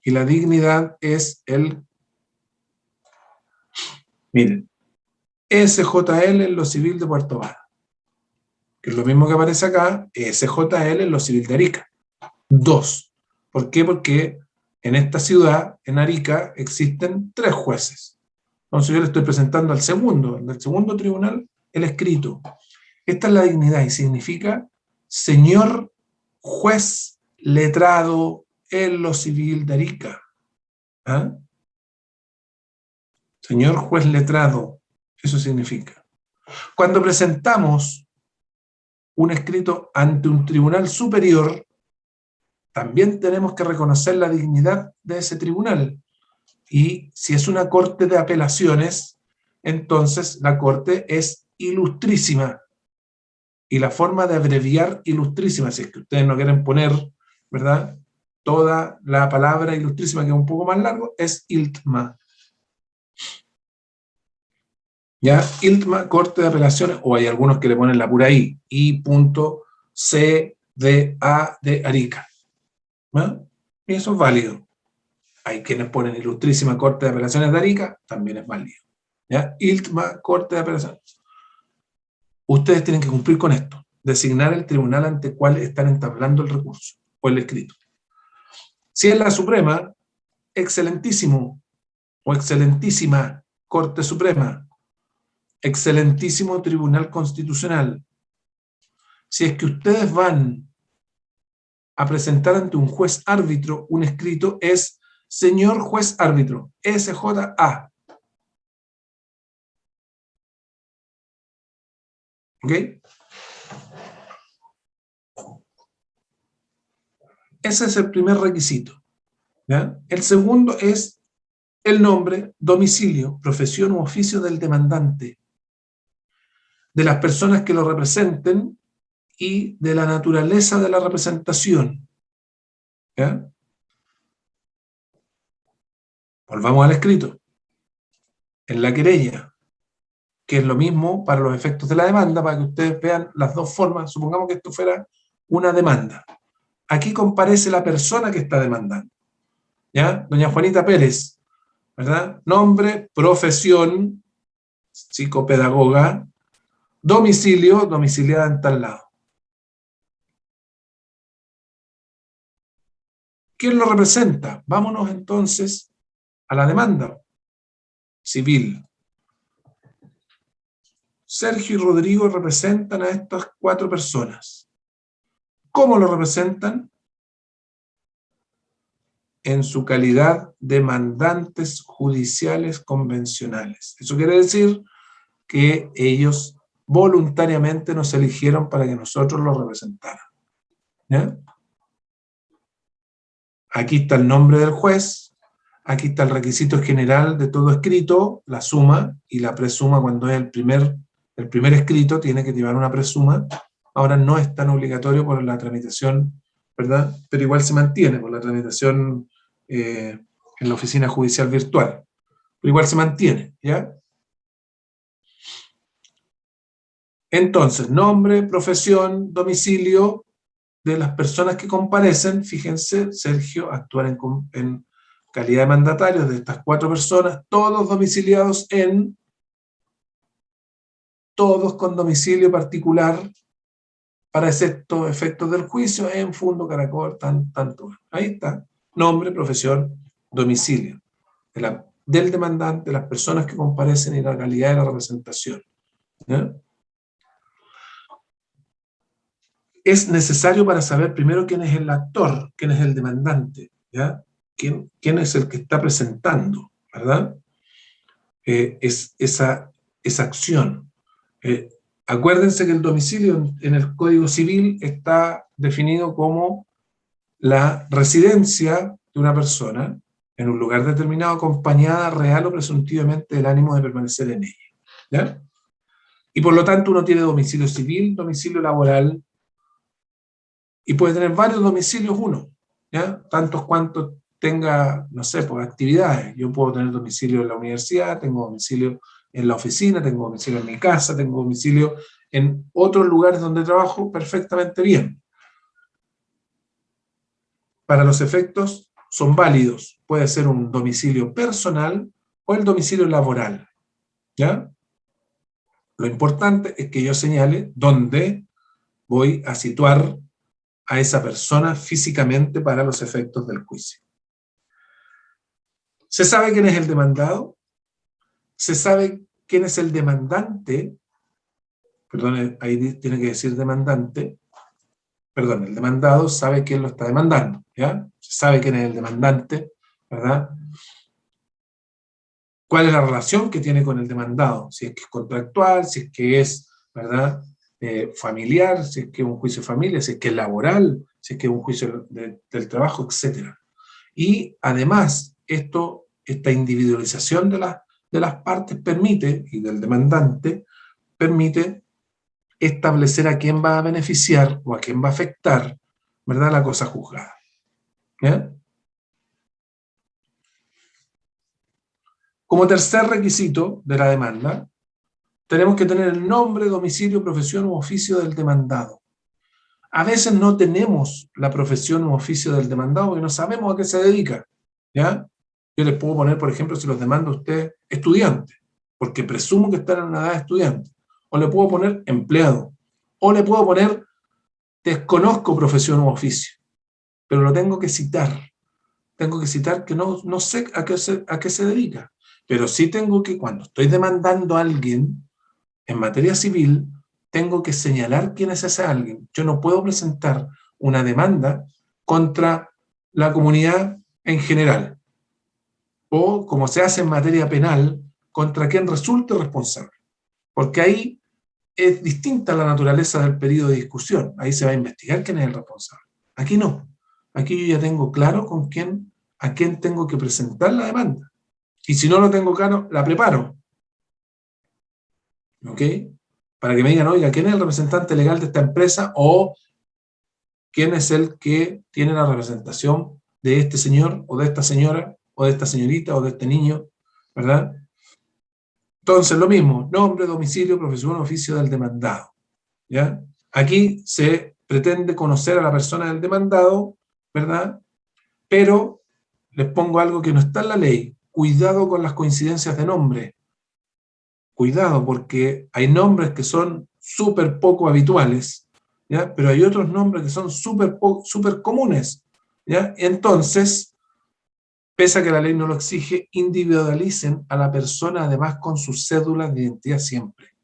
Y la dignidad es miren, SJL en lo civil de Puerto Varas, que es lo mismo que aparece acá, SJL en lo civil de Arica. 2. ¿Por qué? Porque en esta ciudad, en Arica, existen 3 jueces. Entonces yo le estoy presentando al segundo, del segundo tribunal, el escrito. Esta es la dignidad y significa señor juez letrado en lo civil de Arica. ¿Ah? Señor juez letrado, eso significa. Cuando presentamos un escrito ante un tribunal superior, también tenemos que reconocer la dignidad de ese tribunal. Y si es una corte de apelaciones, entonces la corte es ilustrísima. Y la forma de abreviar ilustrísima, si es que ustedes no quieren poner, ¿verdad?, toda la palabra ilustrísima, que es un poco más largo, es ILTMA. ¿Ya? ILTMA, Corte de Apelaciones, o hay algunos que le ponen la pura I, I.CDA de Arica. ¿Ya? Y eso es válido. Hay quienes ponen Ilustrísima Corte de Apelaciones de Arica, también es válido. ¿Ya? ILTMA, Corte de Apelaciones. Ustedes tienen que cumplir con esto, designar el tribunal ante el cual están entablando el recurso, o el escrito. Si es la Suprema, excelentísimo, o excelentísima Corte Suprema, excelentísimo Tribunal Constitucional. Si es que ustedes van a presentar ante un juez árbitro un escrito, es señor juez árbitro, SJA. ¿Ok? Ese es el primer requisito. ¿Ya? El segundo es el nombre, domicilio, profesión u oficio del demandante, de las personas que lo representen y de la naturaleza de la representación. ¿Ya? Volvamos al escrito. En la querella, que es lo mismo para los efectos de la demanda, para que ustedes vean las dos formas. Supongamos que esto fuera una demanda. Aquí comparece la persona que está demandando. ¿Ya? Doña Juanita Pérez, ¿verdad? Nombre, profesión, psicopedagoga, domicilio, domiciliada en tal lado. ¿Quién lo representa? Vámonos entonces a la demanda civil. Sergio y Rodrigo representan a estas 4 personas. ¿Cómo lo representan? En su calidad de mandantes judiciales convencionales. Eso quiere decir que ellos voluntariamente nos eligieron para que nosotros los representaran. ¿Ya? Aquí está el nombre del juez, aquí está el requisito general de todo escrito, la suma y la presuma. Cuando es el primer escrito tiene que llevar una presuma. Ahora no es tan obligatorio por la tramitación, ¿verdad? Pero igual se mantiene por la tramitación en la oficina judicial virtual. Pero igual se mantiene, ¿ya? Entonces, nombre, profesión, domicilio de las personas que comparecen. Fíjense, Sergio actuar en calidad de mandatario de estas 4 personas, todos domiciliados todos con domicilio particular para estos efectos del juicio en Fundo Caracol, tanto. Ahí está, nombre, profesión, domicilio del demandante, de las personas que comparecen y la calidad de la representación. ¿Ya? Es necesario para saber primero quién es el actor, quién es el demandante, ¿ya? ¿Quién es el que está presentando, ¿verdad? Esa acción. Acuérdense que el domicilio en el Código Civil está definido como la residencia de una persona en un lugar determinado acompañada real o presuntivamente del ánimo de permanecer en ella. ¿Ya? Y por lo tanto uno tiene domicilio civil, domicilio laboral, y puede tener varios domicilios uno, ¿ya? Tantos cuantos tenga, no sé, pues actividades. Yo puedo tener domicilio en la universidad, tengo domicilio en la oficina, tengo domicilio en mi casa, tengo domicilio en otros lugares donde trabajo perfectamente bien. Para los efectos son válidos. Puede ser un domicilio personal o el domicilio laboral, ¿ya? Lo importante es que yo señale dónde voy a situar a esa persona físicamente para los efectos del juicio. ¿Se sabe quién es el demandado? ¿Se sabe quién es el demandante? Perdón, ahí tiene que decir demandante. perdón, el demandado sabe quién lo está demandando, ¿ya? Sabe quién es el demandante, ¿verdad? ¿Cuál es la relación que tiene con el demandado? Si es que es contractual, si es que es, ¿verdad?, familiar, si es que es un juicio de familia, si es que es laboral, si es que es un juicio del trabajo, etc. Y además, esta individualización de las partes permite, y del demandante, permite establecer a quién va a beneficiar o a quién va a afectar, ¿verdad?, la cosa juzgada. ¿Ya? Como tercer requisito de la demanda, tenemos que tener el nombre, domicilio, profesión u oficio del demandado. A veces no tenemos la profesión u oficio del demandado porque no sabemos a qué se dedica, ¿ya? Yo les puedo poner, por ejemplo, si los demanda usted estudiante, porque presumo que están en una edad de estudiante, o le puedo poner empleado, o le puedo poner desconozco profesión u oficio, pero lo tengo que citar. Tengo que citar que no sé a qué se dedica, pero sí tengo que, cuando estoy demandando a alguien, en materia civil, tengo que señalar quién es ese alguien. Yo no puedo presentar una demanda contra la comunidad en general, o como se hace en materia penal, contra quien resulte responsable, porque ahí es distinta la naturaleza del periodo de discusión. Ahí se va a investigar quién es el responsable. Aquí no. Aquí yo ya tengo claro a quién tengo que presentar la demanda. Y si no lo tengo claro, la preparo. ¿Ok? Para que me digan, oiga, ¿quién es el representante legal de esta empresa? O ¿quién es el que tiene la representación de este señor, o de esta señora, o de esta señorita, o de este niño? ¿Verdad? Entonces, lo mismo, nombre, domicilio, profesión, oficio del demandado. ¿Ya? Aquí se pretende conocer a la persona del demandado, ¿verdad? Pero les pongo algo que no está en la ley. Cuidado con las coincidencias de nombre. Cuidado, porque hay nombres que son súper poco habituales, ¿ya? Pero hay otros nombres que son súper comunes, ¿ya? Entonces, pese a que la ley no lo exige, individualicen a la persona además con sus cédulas de identidad siempre.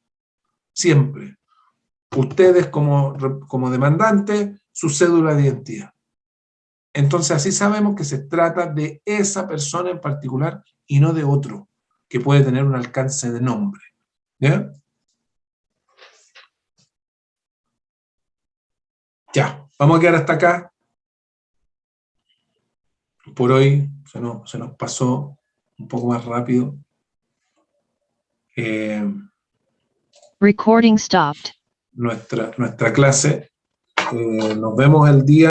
Siempre. Ustedes como demandante, su cédula de identidad. Entonces así sabemos que se trata de esa persona en particular y no de otro, que puede tener un alcance de nombre. ¿Ya? Ya, vamos a quedar hasta acá. Por hoy se nos pasó un poco más rápido. Recording stopped. Nuestra clase. Nos vemos el día